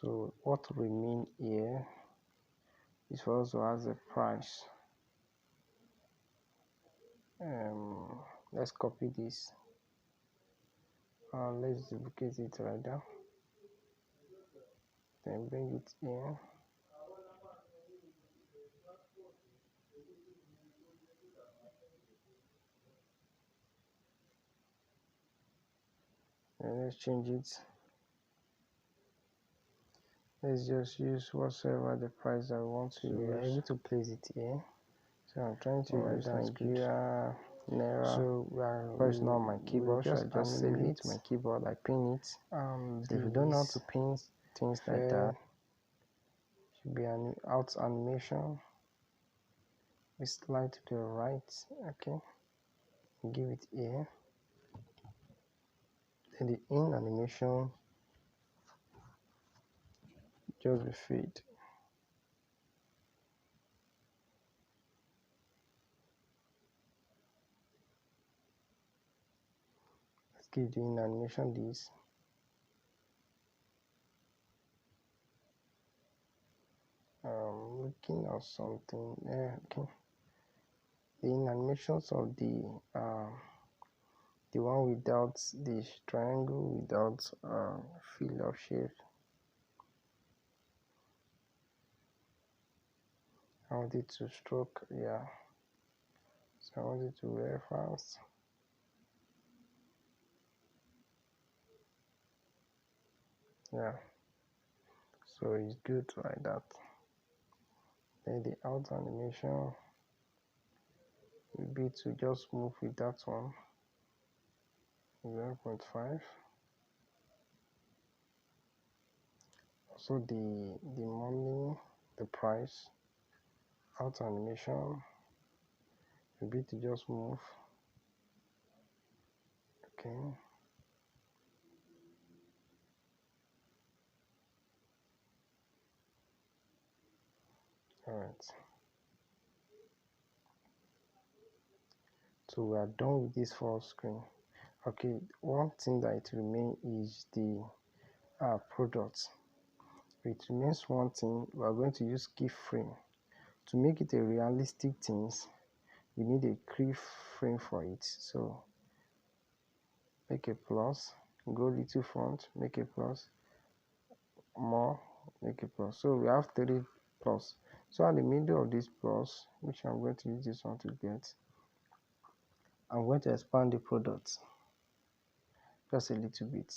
So what remain here is for us to have the price. Let's copy this. Let's duplicate it right now. Then bring it here. And let's change it. Let's just use whatsoever the price I want to use. We're able to place it here. So I'm trying to use Nigeria Naira. So it's not on my keyboard, so I just save it to my keyboard. I pin it. If you don't know how to pin things like that, should be an out animation. We slide to the right. Okay, give it here. Then the in animation just be fade. Let's give the in animation this. Looking at something. Okay. The in animations of the one without the triangle, without fill of shape. I want it to stroke, yeah. So I want it to very fast. Yeah. So it's good like that. Then the out animation will be to just move with that one. 0.5. Also the money, the price, out animation will be to just move. Okay. Alright. So we are done with this full screen. Okay, one thing that it remains is the product. It remains one thing. We are going to use keyframe to make it a realistic thing. We need a keyframe for it. So make a plus, go little front, make a plus, more, make a plus. So we have 3 plus. So at the middle of this plus, which I'm going to use this one to get, I'm going to expand the product just a little bit.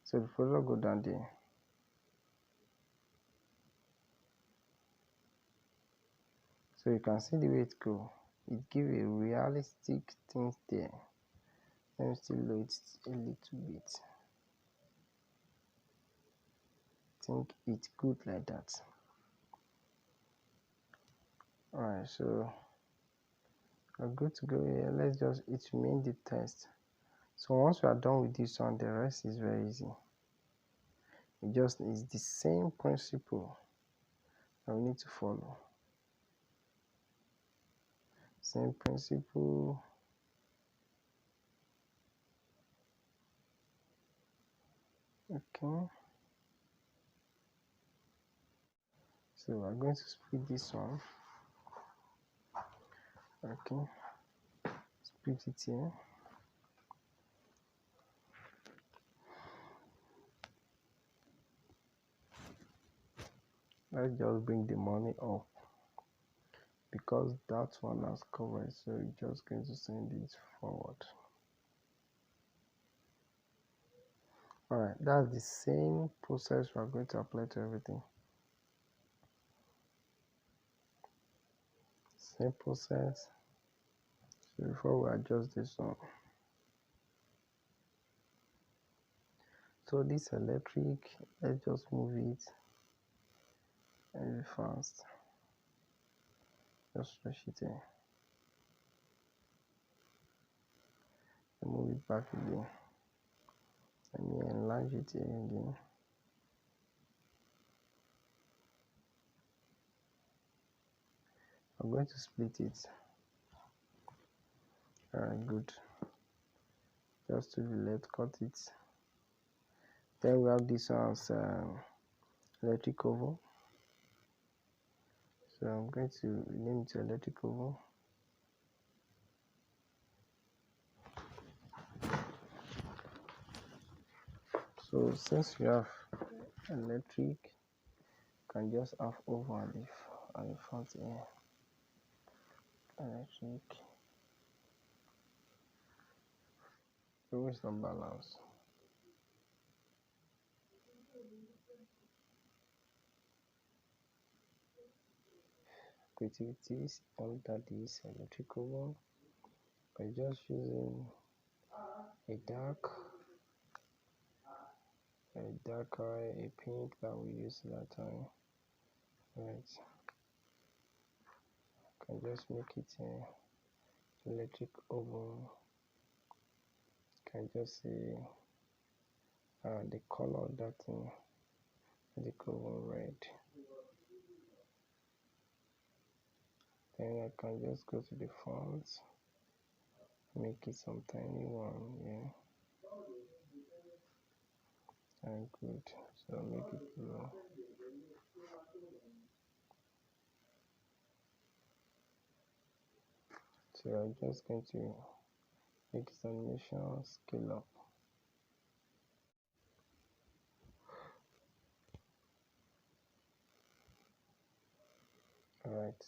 So the product go down there. So you can see the way it go. It give a realistic thing there. Let me still load it a little bit. think it's good like that. Alright, so we're good to go here. Let's just it remain the test. So once we are done with this one, the rest is very easy. It just is the same principle that we need to follow. Same principle. Okay. So we're going to split this one. Okay. Split it here. Let's just bring the money up because that one has covered, so we're just going to send it forward. Alright, that's the same process we're going to apply to everything. Same process. So before we adjust this one, so this electric, let's just move it very fast. Just stretch it here and move it back again. Let me enlarge it here again. I'm going to split it. Alright, good. Just to the left, cut it. Then we have this one's electric oven. So I'm going to rename it to electric oven. So since we have electric, can just have oven on the front here. Electric. Always not balance. Creativities under this electric oven by just using a pink that we used that time. Right. Can just make it electric oven. Can just see the color of that thing, electric oven red. Then I can just go to the fonts, make it some tiny one, yeah. And good. So make it blue. So I'm just going to make this animation scale up. Alright.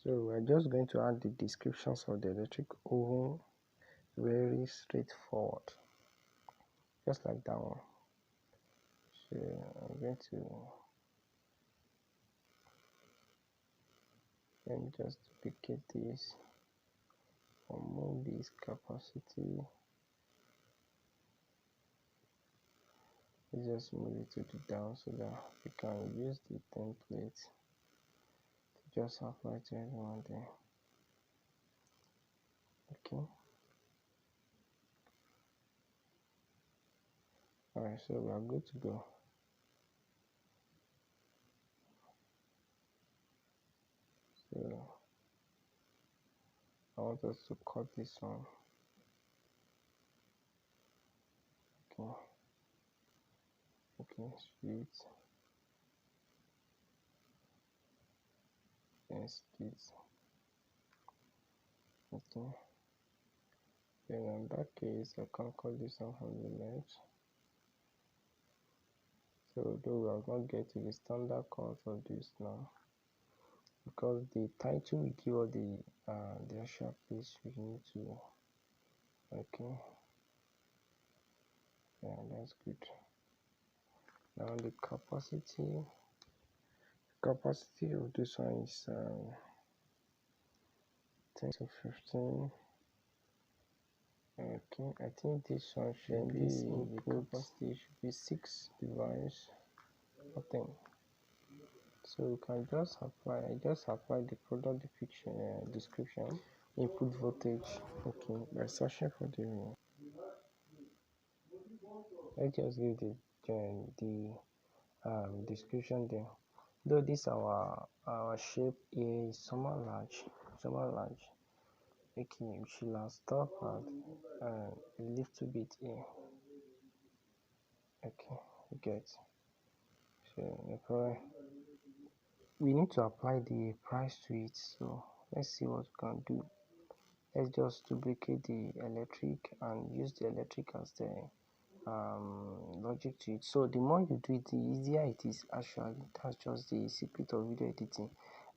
So we're just going to add the descriptions of the electric oven. Very straightforward. Just like that one. So I'm going to let me just duplicate this or move this capacity. Just move it to the down so that we can use the template to just apply to everyone there. Okay. Alright, so we are good to go. So I want us to cut this one. Okay. Okay, split and split. Okay. Then in that case, I can cut this one from the left. So though we are going to get to the standard cut of this now, because the title will give us the actual place we need to. Okay. Yeah, that's good. Now the capacity, Capacity of this one is 10 to 15. Okay, I think this one should be the capacity should be 6 device, I think. So you can just apply. I just apply the product description, input voltage. Okay, by searching for the. I just give the description there. Though this our shape is somewhat large, somewhat large. Okay, we should have stop at a little bit here. Okay, you get. So the problem, we need to apply the price to it. So let's see what we can do. Let's just duplicate the electric and use the electric as the logic to it. So the more you do it, the easier it is actually. That's just the secret of video editing.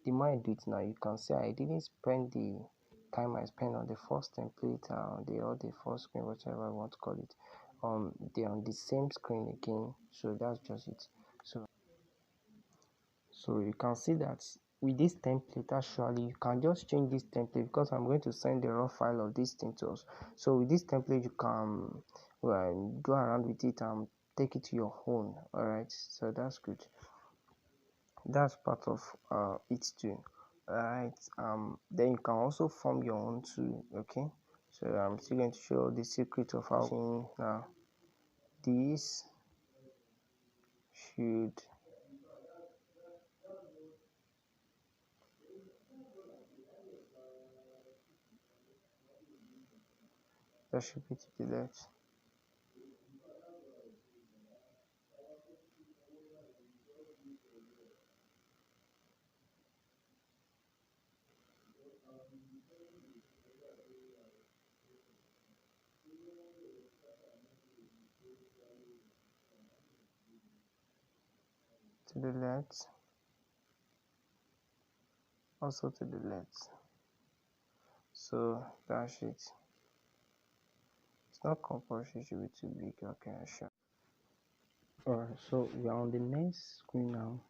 The more I do it now, you can see I didn't spend the time I spent on the first template or the first screen, whatever I want to call it, they're on the same screen again. So that's just it. So you can see that with this template, actually you can just change this template, because I'm going to send the raw file of this thing to us. So with this template, you can go around with it and take it to your own. All right, so that's good. That's part of it too. All right, then you can also form your own too. Okay, so I'm still going to show the secret of how now. This should be to the left. To the left, also to the left. So that's it. It's not compulsory, it should be too big. Okay, sure. Alright, so we are on the next screen now.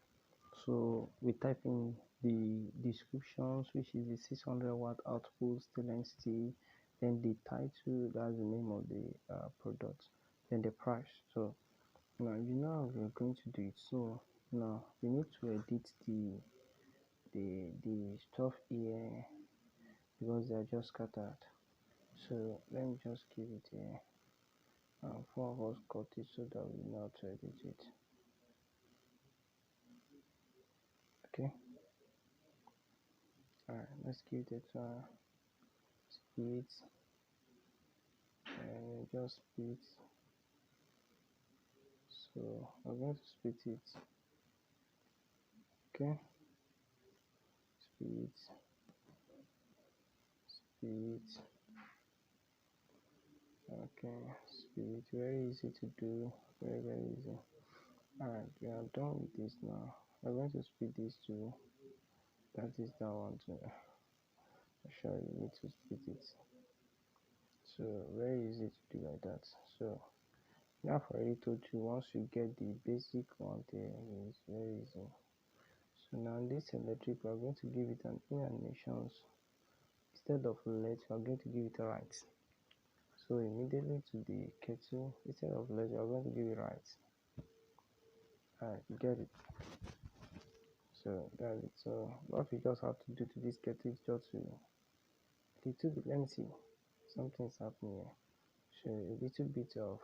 So we type in the descriptions, which is the 600-watt output stainless steel, then the title, that's the name of the product, then the price. So now you know how we're going to do it. So now we need to edit the stuff here, because they are just scattered. So let me just give it a four of us cut it so that we know how to edit it. Okay, alright, let's give it speed, and just split. So I'm going to split it. Okay, split, split. Okay, split, very easy to do, very easy. Alright, we are done with this now. I'm going to split these two. That is that one too. I'm sure you need to split it. So very easy to do like that. So now I've already told you, once you get the basic one there, it's very easy. So now this electric, we're going to give it an in animations. Instead of left, we're going to give it a right. So immediately to the kettle, instead of left, we're going to give it right. Alright, you get it. So that's it. So what we just have to do to this kettle is just to little bit, let me see, something's happening here. So a little bit of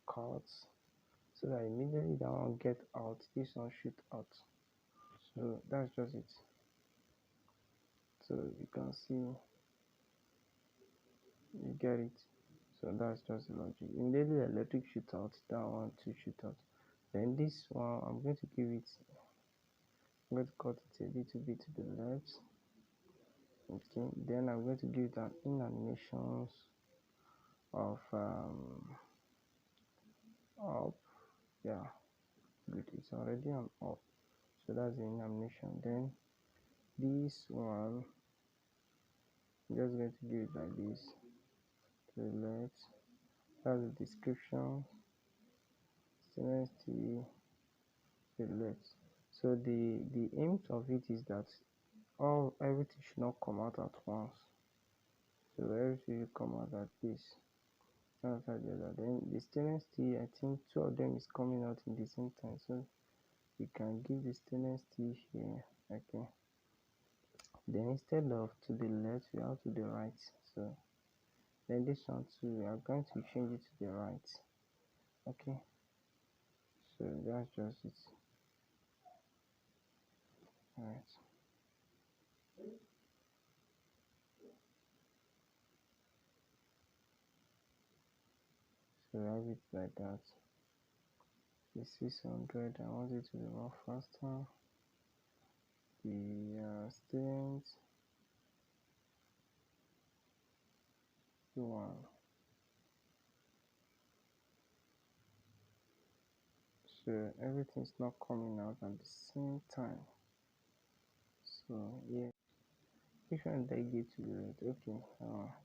cuts, so that immediately that one get out, this one shoot out. So that's just it. So you can see, you get it. So that's just the logic. Immediately electric shoot out, that one to shoot out. Then this one, I'm going to give it, I'm going to cut it a little bit to the left. Okay, then I'm going to give it an in animations of up. Yeah, good, it's already on up. So that's the in animation. Then this one, I'm just going to give it like this to the left. That's the description, stainless steel to the left. So the aim of it is that everything should not come out at once. So everything will come out at least after the other. Then the stainless steel, I think two of them is coming out in the same time. So we can give the stainless steel here. Okay. Then instead of to the left, we have to the right. So then this one too, we are going to change it to the right. Okay. So that's just it. Alright. So I have it like that. The 600, I want it to be more faster. The students, the one. So everything's not coming out at the same time. So yeah, which one did I get to the right? Okay,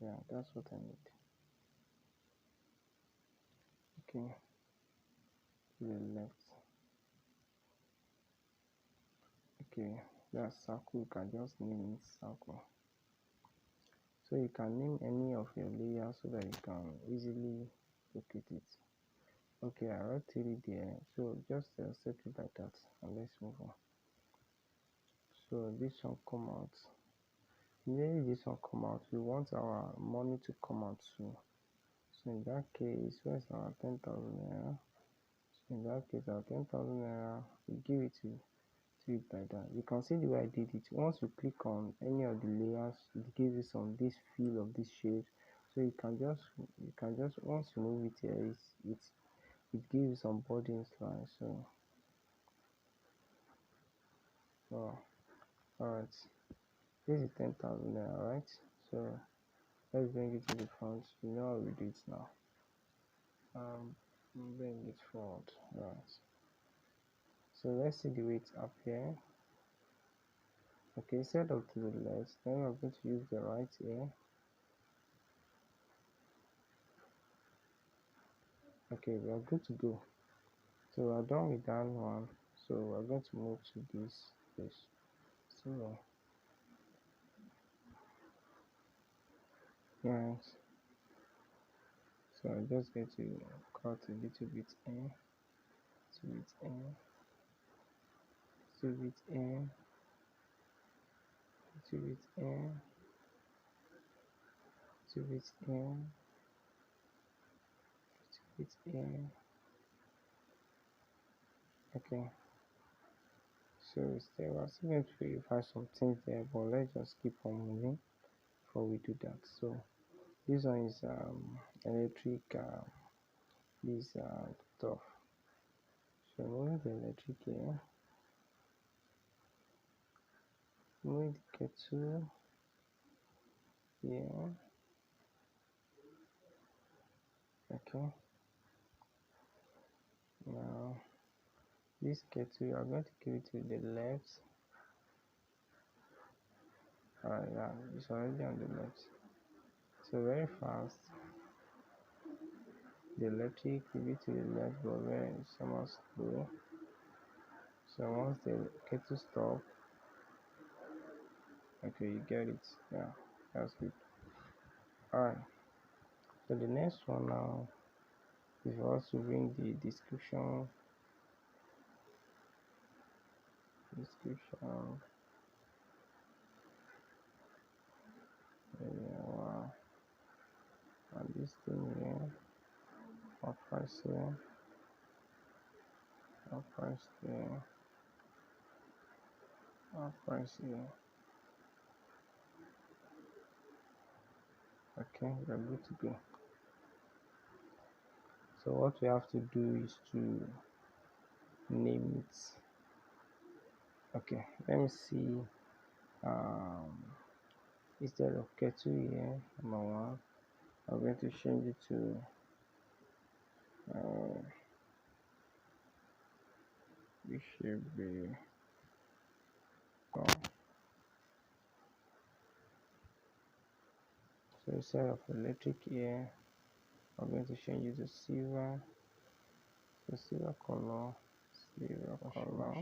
yeah, that's what I need. Okay, to the left. Okay, that's circle. You can just name it circle. So you can name any of your layers so that you can easily locate it. Okay, I wrote 3 there. So just set it like that and let's move on. So this one come out. Immediately this one come out, we want our money to come out too. So in that case, where's our 10,000 naira? So in that case, our 10,000 naira, we give it to it like that. You can see the way I did it. Once you click on any of the layers, it gives you some this feel of this shade. So you can just once you move it here, it gives you some bordings line. So oh, alright. This is 10,000 naira, right? So let's bring it to the front. You know how we do it now. Bring it forward, right? So let's see the way it's up here. Okay, set up to the left. Then we're going to use the right here. Okay, we are good to go. So we're done with that one. So we're going to move to this. So yes. So I'm just going to cut a little bit in, little bit in, little bit in, little bit in, little bit in, little bit in. Okay. So we're still going to verify some things there, but let's just keep on moving before we do that. So this one is electric this stuff. So moving the electric here, moving the kettle here. Okay, now this kettle you are going to give it to the left. Yeah, it's already on the left. So very fast. The electric will be to the left, but very somewhat slow. So once the kettle stop, okay, you get it. Yeah, that's good. Alright. So the next one now is for us to bring the description wow, and this thing here, our price here, our price there, our price here. Okay, we're good to go. So what we have to do is to name it. Okay, let me see. Instead of kettle here, number one, I'm going to change it to it should be so instead of electric here, I'm going to change it to silver. So silver color, silver color.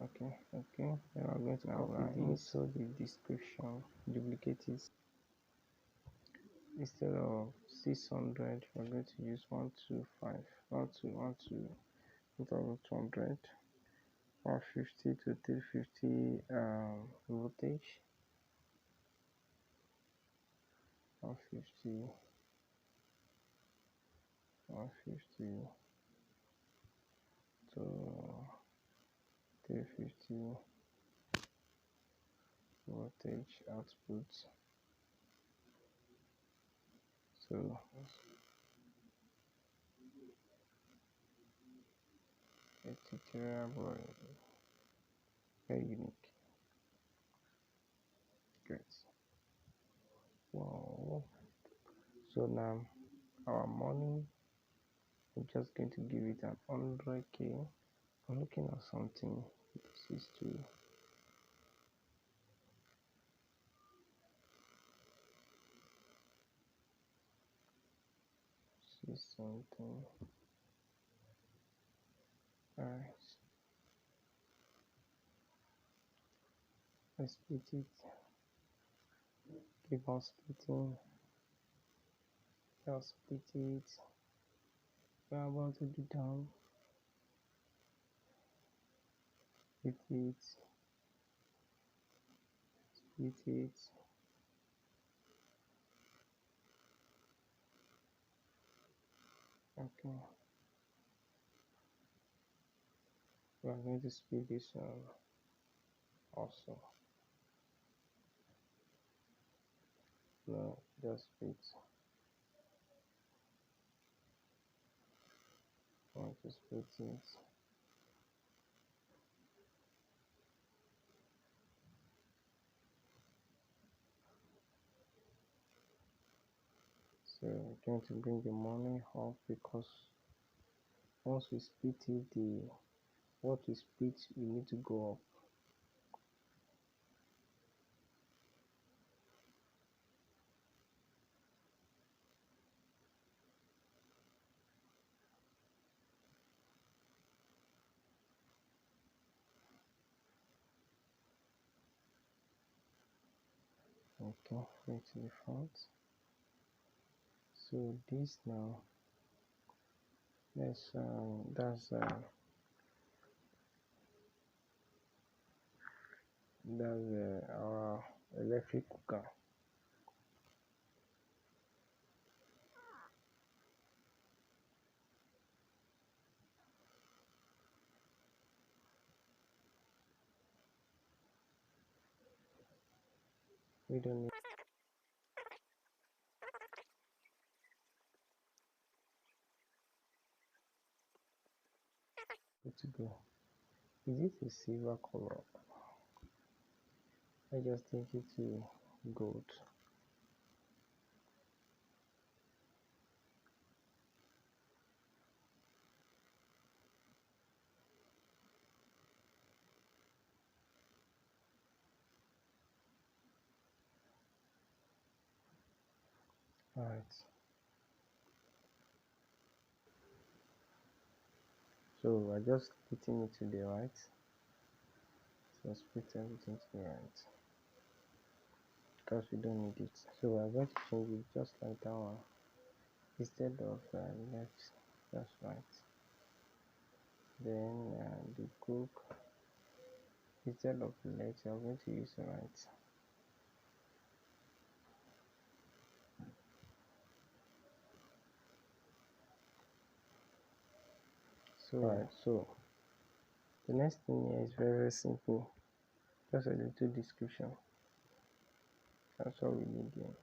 Okay, okay. Then we're going to Now copy we're this, into the description. duplicate it. Instead of 600, we're going to use 125, 1200, 150 to 350 voltage, 150, 150 to 350 voltage output. So a tutorial boy, very unique. Great. Wow. So now our money, we're just going to give it an 100k. I'm looking at something. This is to see something. Alright, let's split it. Keep on splitting. Just split it. We're about to be done. Split it. Split it. Okay. We're going to split this one also. No, just split. I want to split it. So we're going to bring the money up because once we split it, the what we split we need to go up. Okay, bring to the front. So this now, that's our electric cooker. We don't need it to go. Is it a silver color? I just take it to gold. Alright. So I just splitting it to the right. So split everything to the right. Because we don't need it. So we're going to change it just like that one. Instead of left, just right. Then the cook, instead of left, you're going to use right. So right, so the next thing here is very, very simple. Just a little description. That's all we need here.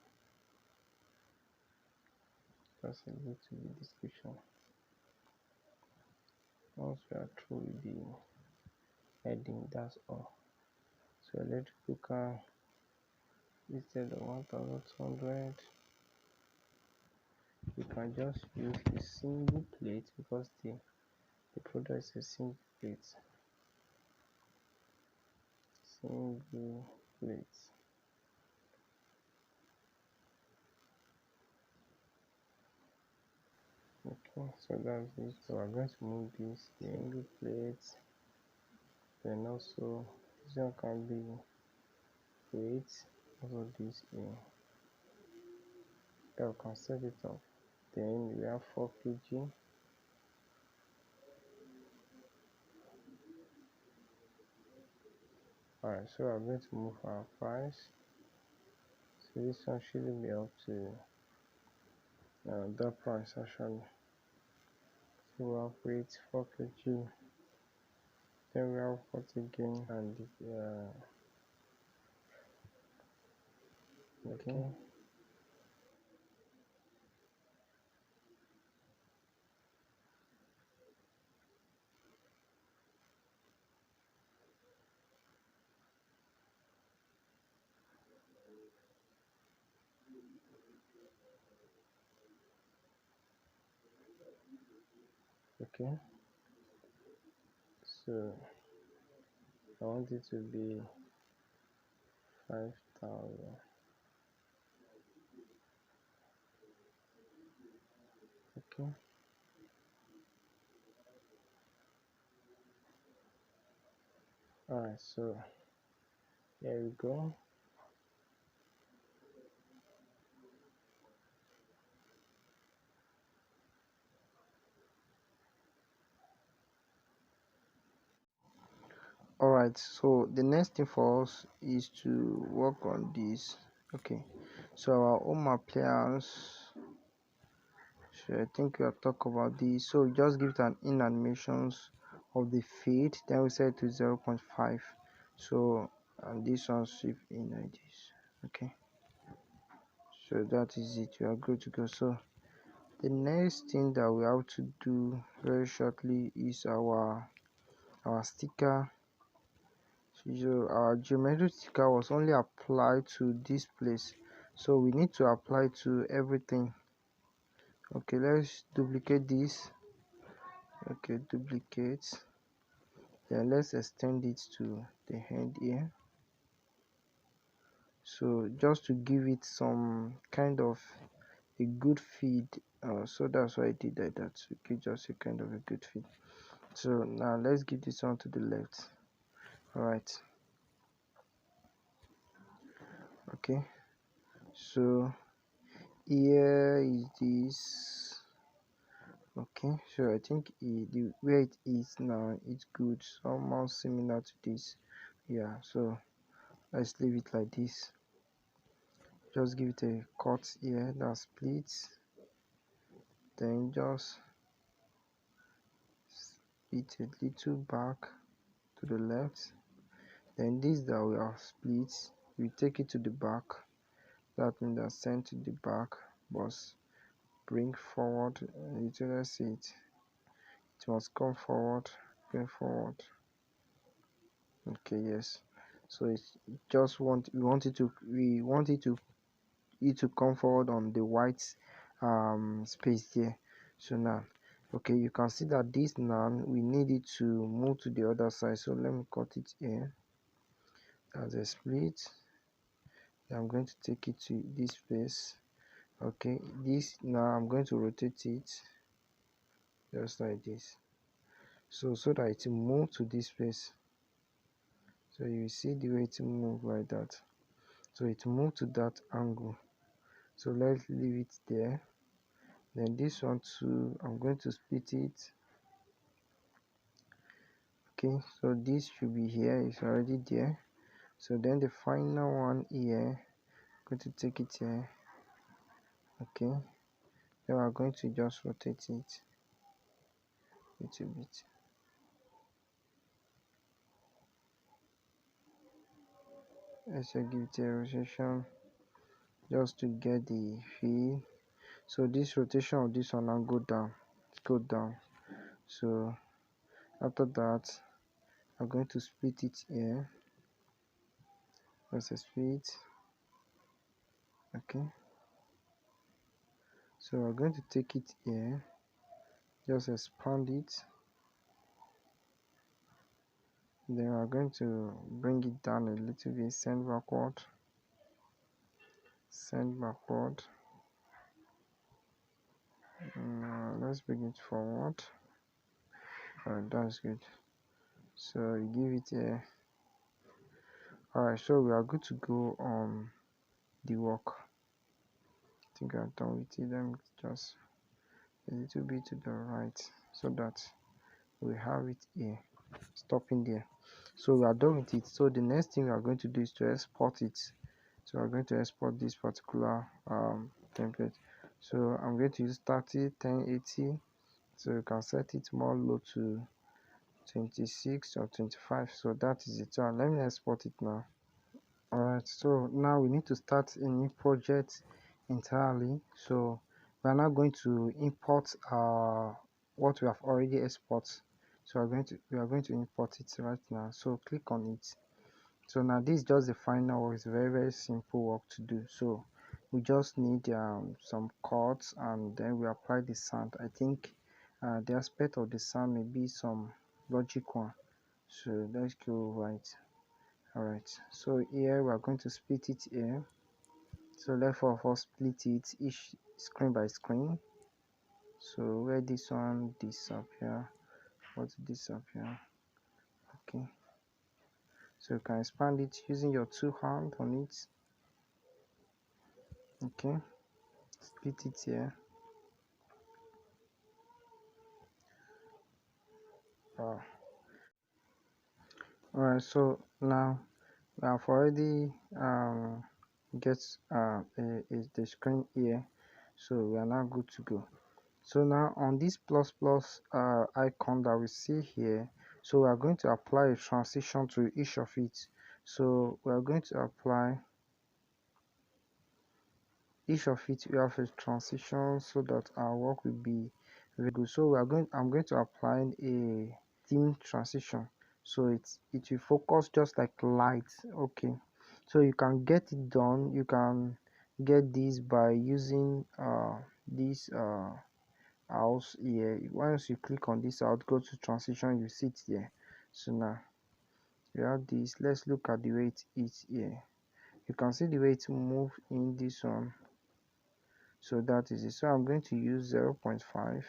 Just a little bit description. Once we are through with the heading, that's all. So electric cooker, instead of 1200, you can just use a single plate because the product is a single plate. Single plate. Okay, so that's it. So we're going to move this single plate Then also this one can be weight, also this here. Then we can set it up. Then we have 4 kg. Alright, so I'm going to move our price. So this one shouldn't be up to that price actually. So we have weight 4 kg. Then we have what again? And okay. Okay. So I want it to be 5,000. Okay. Alright, so here we go. Alright, so the next thing for us is to work on this. Okay, so our home appliance. So I think we'll talk about this. So just give it an in animations of the fade, then we set it to 0.5. So and this one shift in like this. Okay, so that is it. We are good to go. So the next thing that we have to do very shortly is our sticker. So our geometry sticker was only applied to this place, so we need to apply to everything. Okay, let's duplicate this. Okay, duplicate, then let's extend it to the end here, so just to give it some kind of a good feed. So that's why I did like that, to give just a kind of a good feed. So now let's give this one to the left. All right, okay, so here is this. Okay, so I think the where it is now, it's good, almost similar to this. Yeah, so let's leave it like this. Just give it a cut here, that splits, then just split a little back to the left. Then this that we have split, we take it to the back. That means that send to the back, but bring forward a little. Let's see it. It must come forward, bring forward. Okay, yes. So it's just we want it to come forward on the white space there. So now, okay, you can see that this now we need it to move to the other side. So let me cut it here as a split. I'm going to take it to this place. Okay, this now I'm going to rotate it just like this, so that it will move to this place. So you see the way it move like that, so it move to that angle. So let's leave it there. Then this one too, I'm going to split it. Okay, so this should be here, it's already there. So then the final one here, I'm going to take it here. Okay, then we're going to just rotate it a little bit. Let's just give it a rotation just to get the feel. So this rotation of this one now go down. So after that, I'm going to split it here. That's a split. Okay, so we're going to take it here, just expand it. Then we're going to bring it down a little bit, send backward. Let's bring it forward. Alright, that's good. So you give it a. Alright, so we are good to go on the work. I think I'm done with it. Let me just a little bit to the right so that we have it here, stopping there. So we are done with it. So the next thing we are going to do is to export it. So we're going to export this particular template. So I'm going to use 30 1080. So you can set it more low to 26 or 25. So that is it. So let me export it now. Alright, so now we need to start a new project entirely. So we are now going to import what we have already exported. So we are going to import it right now. So click on it. So now this is just the final work. It's very simple work to do. So we just need some chords, and then we apply the sound. I think the aspect of the sound may be some logic one. So let's go right. Alright, so here we are going to split it here. So let's first split it each screen by screen. So where this one disappear, what disappear? Okay, so you can expand it using your two hands on it. Okay, split it here. Alright, so now we have already get the screen here, so we are now good to go. So now on this plus plus icon that we see here, so we are going to apply a transition to each of it. So we are going to apply each of it. We have a transition so that our work will be very good. So I'm going to apply a theme transition, so it will focus just like light. Okay, so you can get it done. You can get this by using this house here. Once you click on this out, go to transition, you see it there. So now you have this. Let's look at the way it is here. You can see the way it move in this one. So that is it. So I'm going to use 0.5.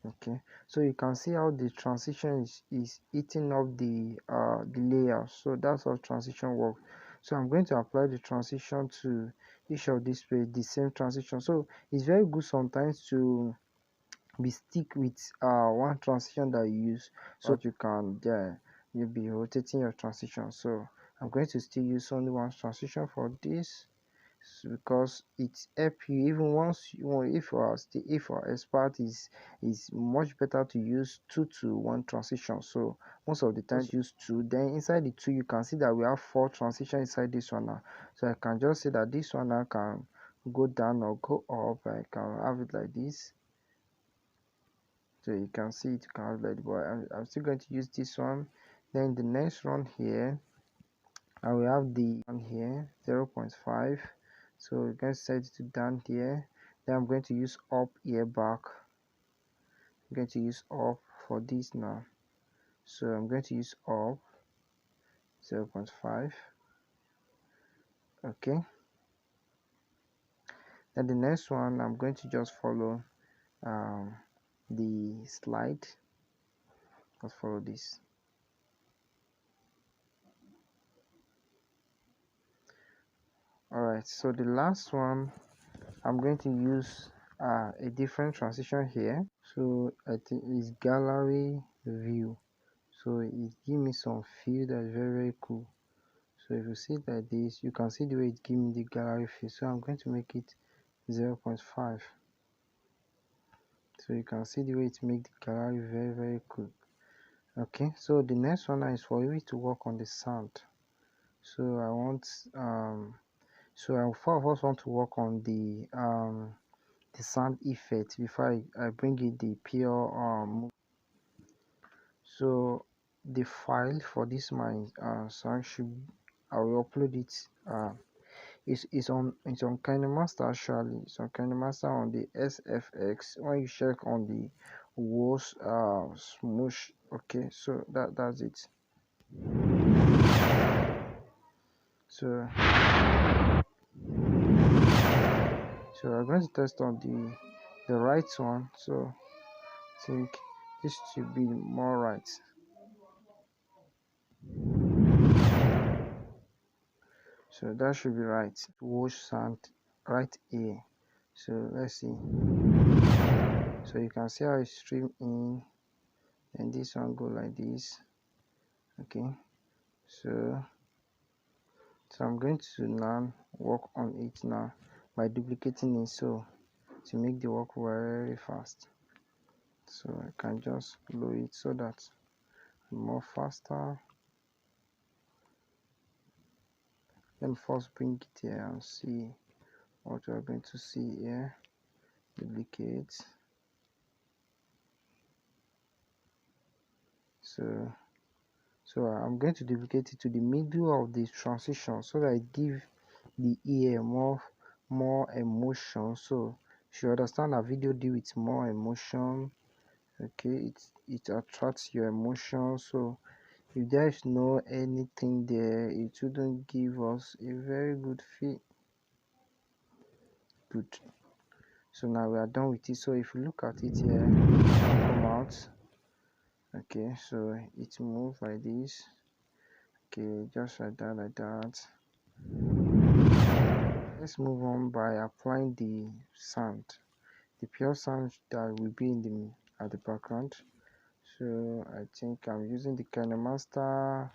Okay, so you can see how the transition is eating up the layer. So that's how transition works. So I'm going to apply the transition to each of these page, the same transition. So it's very good sometimes to be stick with one transition that you use, so that you can you'll be rotating your transition. So I'm going to still use only one transition for this, because it help you even once you want. If our expert is much better to use 2 to 1 transition. So most of the times use 2, then inside the 2 you can see that we have 4 transition inside this one now. So I can just say that this one now can go down or go up. I can have it like this. So you can see it, you can have like, but I'm still going to use this one. Then the next one here, I will have the one here 0.5. So we're going to set it to down here. Then I'm going to use up here back. I'm going to use up for this now. So I'm going to use up 0.5. Okay, then the next one I'm going to just follow the slide. Let's follow this. Alright, so the last one I'm going to use a different transition here. So I think it's gallery view. So it gives me some feel that is very cool. So if you see it like this, you can see the way it gives me the gallery feel. So I'm going to make it 0.5. So you can see the way it makes the gallery very cool. Okay, so the next one is for you to work on the sound. So I want so I first want to work on the sound effect before I bring in the pure so the file for this my song should, I will upload it. It's on kinemaster. Actually it's on kinemaster on the SFX. When you check on the was smush. Okay, so that's it. So I'm going to test on the right one. So I think this should be more right. So that should be right. Wash sound right here. So let's see. So you can see how it stream in, and this one go like this. Okay. So I'm going to now work on it now by duplicating it, so to make the work very fast. So I can just blow it so that more faster. Let me first bring it here and see what we are going to see here. Duplicate. So I'm going to duplicate it to the middle of the transition so that it give the ear more emotion. So you understand that video deal with more emotion. Okay, it attracts your emotion. So if there is no anything there, it wouldn't give us a very good feel. Good. So now we are done with it. So if you look at it here, come out. Okay, so it moves like this. Okay, just like that. Let's move on by applying the sound, the pure sound that will be in the at the background. So I think I'm using the kinemaster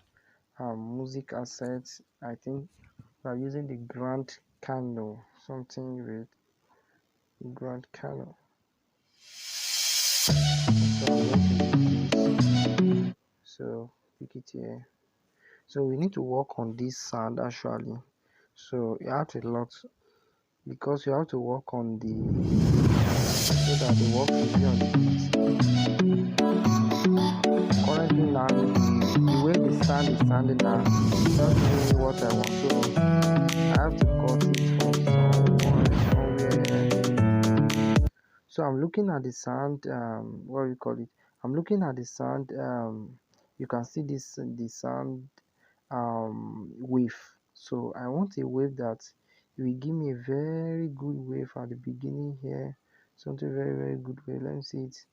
music assets. I think we're using the Grand Cano, something with Grand Cano. So I'm going to use this. So pick it here. So we need to work on this sound actually. So you have a lot because you have to work on the so that the work should be on the beat. Currently now the way the sound is sounding now is not really what I want. So I have to cut it from somewhere. So I'm looking at the sound, what do you call it? I'm looking at the sound, you can see this the sound wave. So I want a wave that will give me a very good wave at the beginning here. Something very good wave. Let me see it.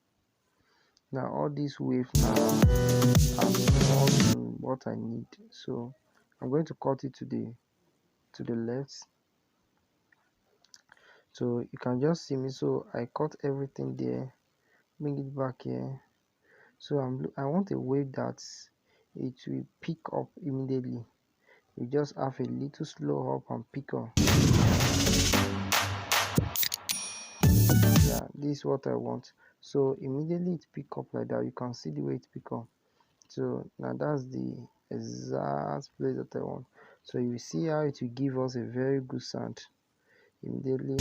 Now all these waves now are more than what I need. So I'm going to cut it to the left. So you can just see me. So I cut everything there, bring it back here. So I want a wave that it will pick up immediately. You just have a little slow up and pick up. Yeah, this is what I want. So immediately it pick up like that. You can see the way it pick up. So now that's the exact place that I want. So you see how it will give us a very good sound immediately.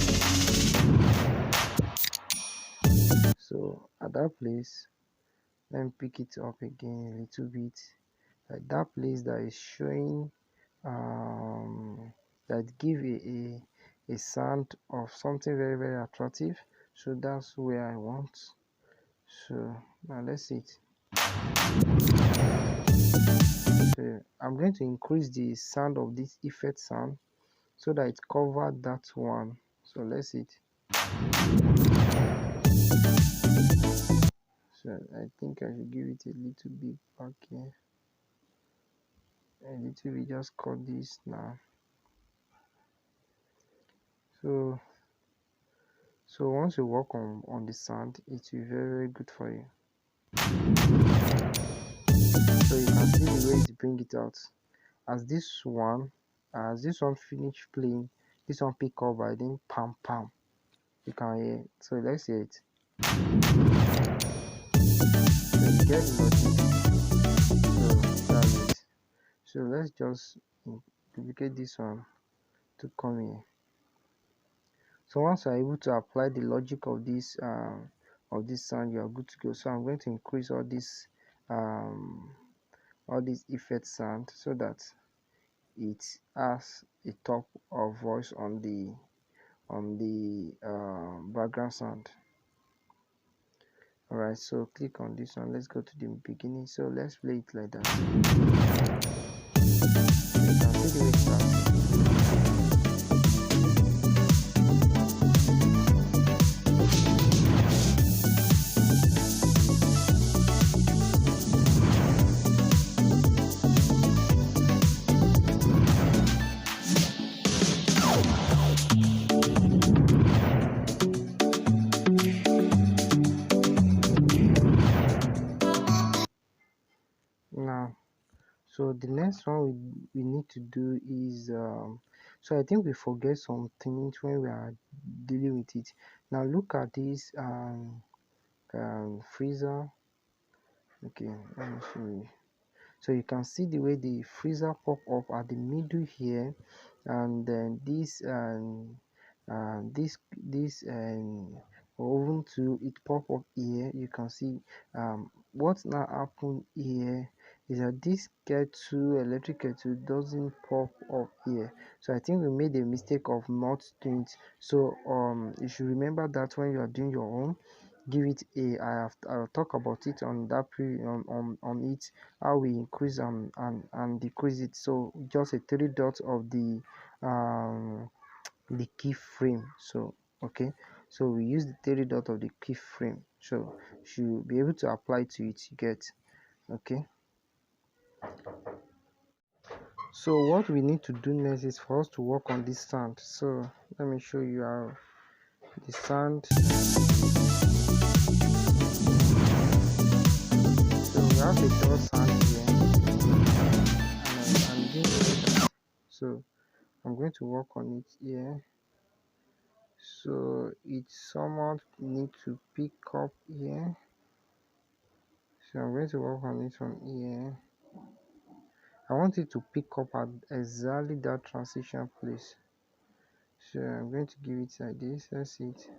So at that place, let me pick it up again a little bit. Like that place that is showing that give a sound of something very attractive. So that's where I want. So now let's see it. So I'm going to increase the sound of this effect sound so that it covered that one. So let's see it. So I think I should give it a little bit back here. A little bit, just cut this now. So once you work on the sound, it will be very good for you. So you can see the way it bring it out. As this one finish playing, this one pick up by then pam pam. You can hear it. So let's hear it. So you get the logic. So that's it. So let's just duplicate this one to come here. So once you're able to apply the logic of this sound, you are good to go. So I'm going to increase all this effect sound so that it has a top of voice on the background sound. Alright, so click on this one. Let's go to the beginning. So let's play it like that. So you can see the way it starts. So the next one we need to do is so I think we forget some things when we are dealing with it. Now look at this freezer. Okay, let me show you. So you can see the way the freezer pop up at the middle here, and then this oven too, it pop up here. You can see what now happen here is that this kettle, electric kettle, doesn't pop up here. So I think we made a mistake of not doing it. So you should remember that when you are doing your own, give it a I'll talk about it on that on it, how we increase and decrease it. So just a three dots of the keyframe. So okay, so we use the three dot of the keyframe, so you should be able to apply to it. You get? Okay, so what we need to do next is for us to work on this sand. So let me show you how the sand. So we have a dot sand here, and I'm doing that. So I'm going to work on it here. So it somewhat need to pick up here. So I'm going to work on it from here. I want it to pick up at exactly that transition place. So I'm going to give it like this. Let's see it.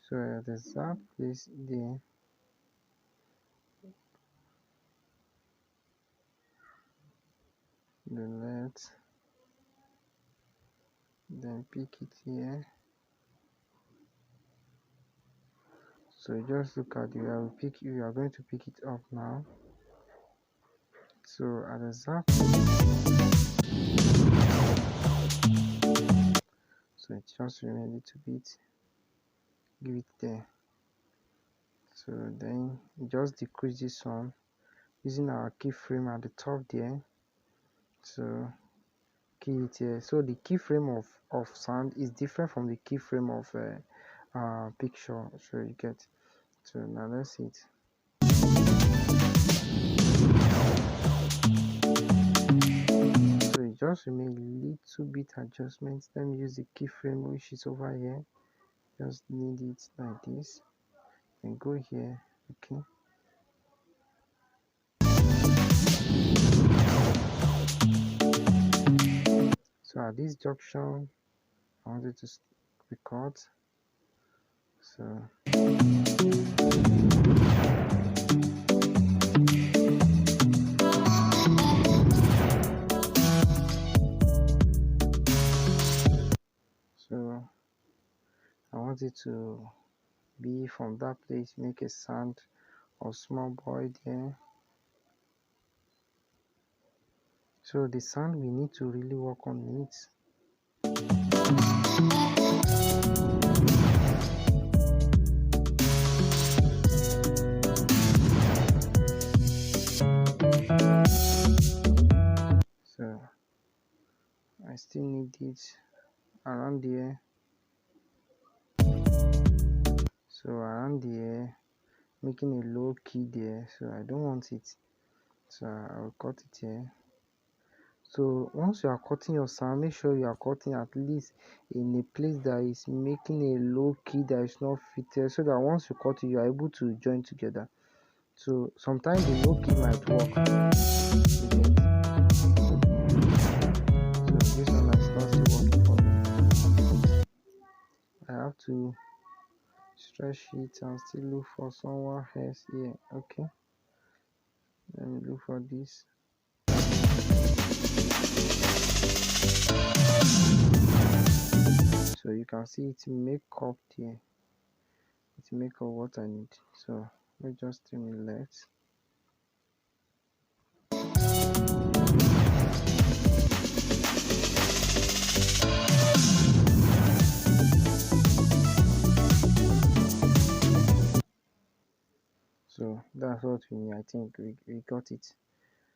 So at that place there, the left, then pick it here. So just look at the way we are going to pick it up now. So at that place, so it just remains a little bit, give it there. So then just decrease this one using our keyframe at the top there. So key it here. So the keyframe of sound is different from the keyframe of picture. So you get. So now let's see it. So it just remain a little bit adjustments. Let me use the keyframe which is over here. Just need it like this and go here. Okay. So at this junction, I wanted to record. So I want it to be from that place, make a sound or small boy there. So the sound, we need to really work on it. So I still need it around there. So around there, making a low key there. So I don't want it. So I'll cut it here. So once you are cutting your sound, make sure you are cutting at least in a place that is making a low key that is not fitted, so that once you cut it, you are able to join together. So sometimes the low key might work. So this one is not still working for me. I have to stretch it and still look for somewhere else here. Okay. Let me look for this. So you can see it make up there. It make up what I need. So let me just trim it left. So that's what we need. I think we got it.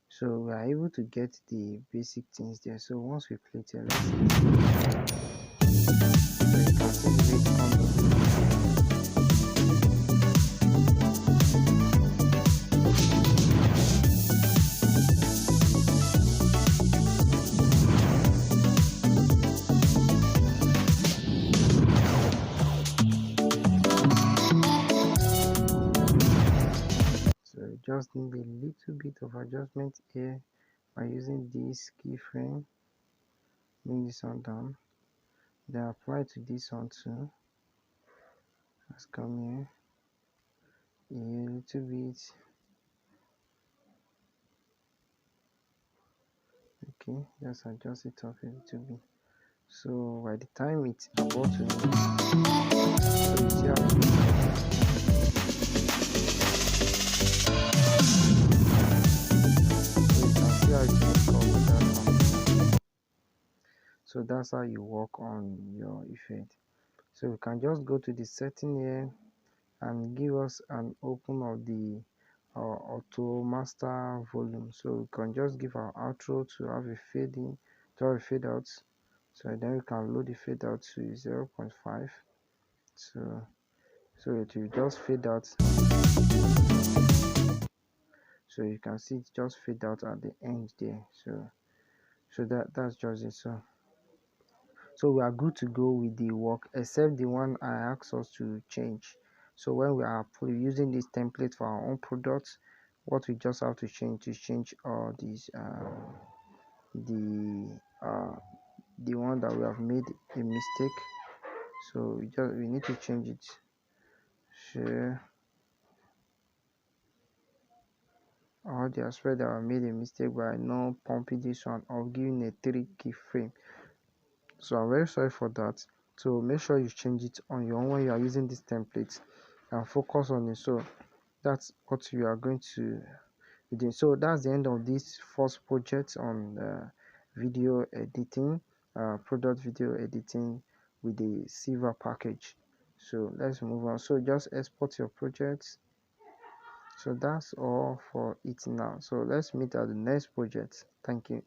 So we are able to get the basic things there. So once we play it, let's see. So you can see the way it comes. just need a little bit of adjustment here by using this keyframe. Bring this one down, then apply to this one too. Let's come here a little bit. Okay, just adjust it up a little bit. So by the time it's about to move, so you see how it looks like. So you can see how it looks like without something. So that's how you work on your effect. So we can just go to the setting here and give us an open of the auto master volume. So we can just give our outro to have a fade in, to have a fade out. So then we can load the fade out to 0.5. So it will just fade out. So you can see it just fade out at the end there. So that's just it. So we are good to go with the work, except the one I asked us to change. So when we are using this template for our own products, what we just have to change all these uh the one that we have made a mistake. So we need to change it. Share all the aspect that I made a mistake by not pumping this one or giving a 3 keyframe. So I'm very sorry for that. So make sure you change it on your own when you are using this template and focus on it. So that's what you are going to be doing. So that's the end of this first project on video editing, product video editing with the silver package. So let's move on. So just export your projects. So that's all for it now. So let's meet at the next project. Thank you.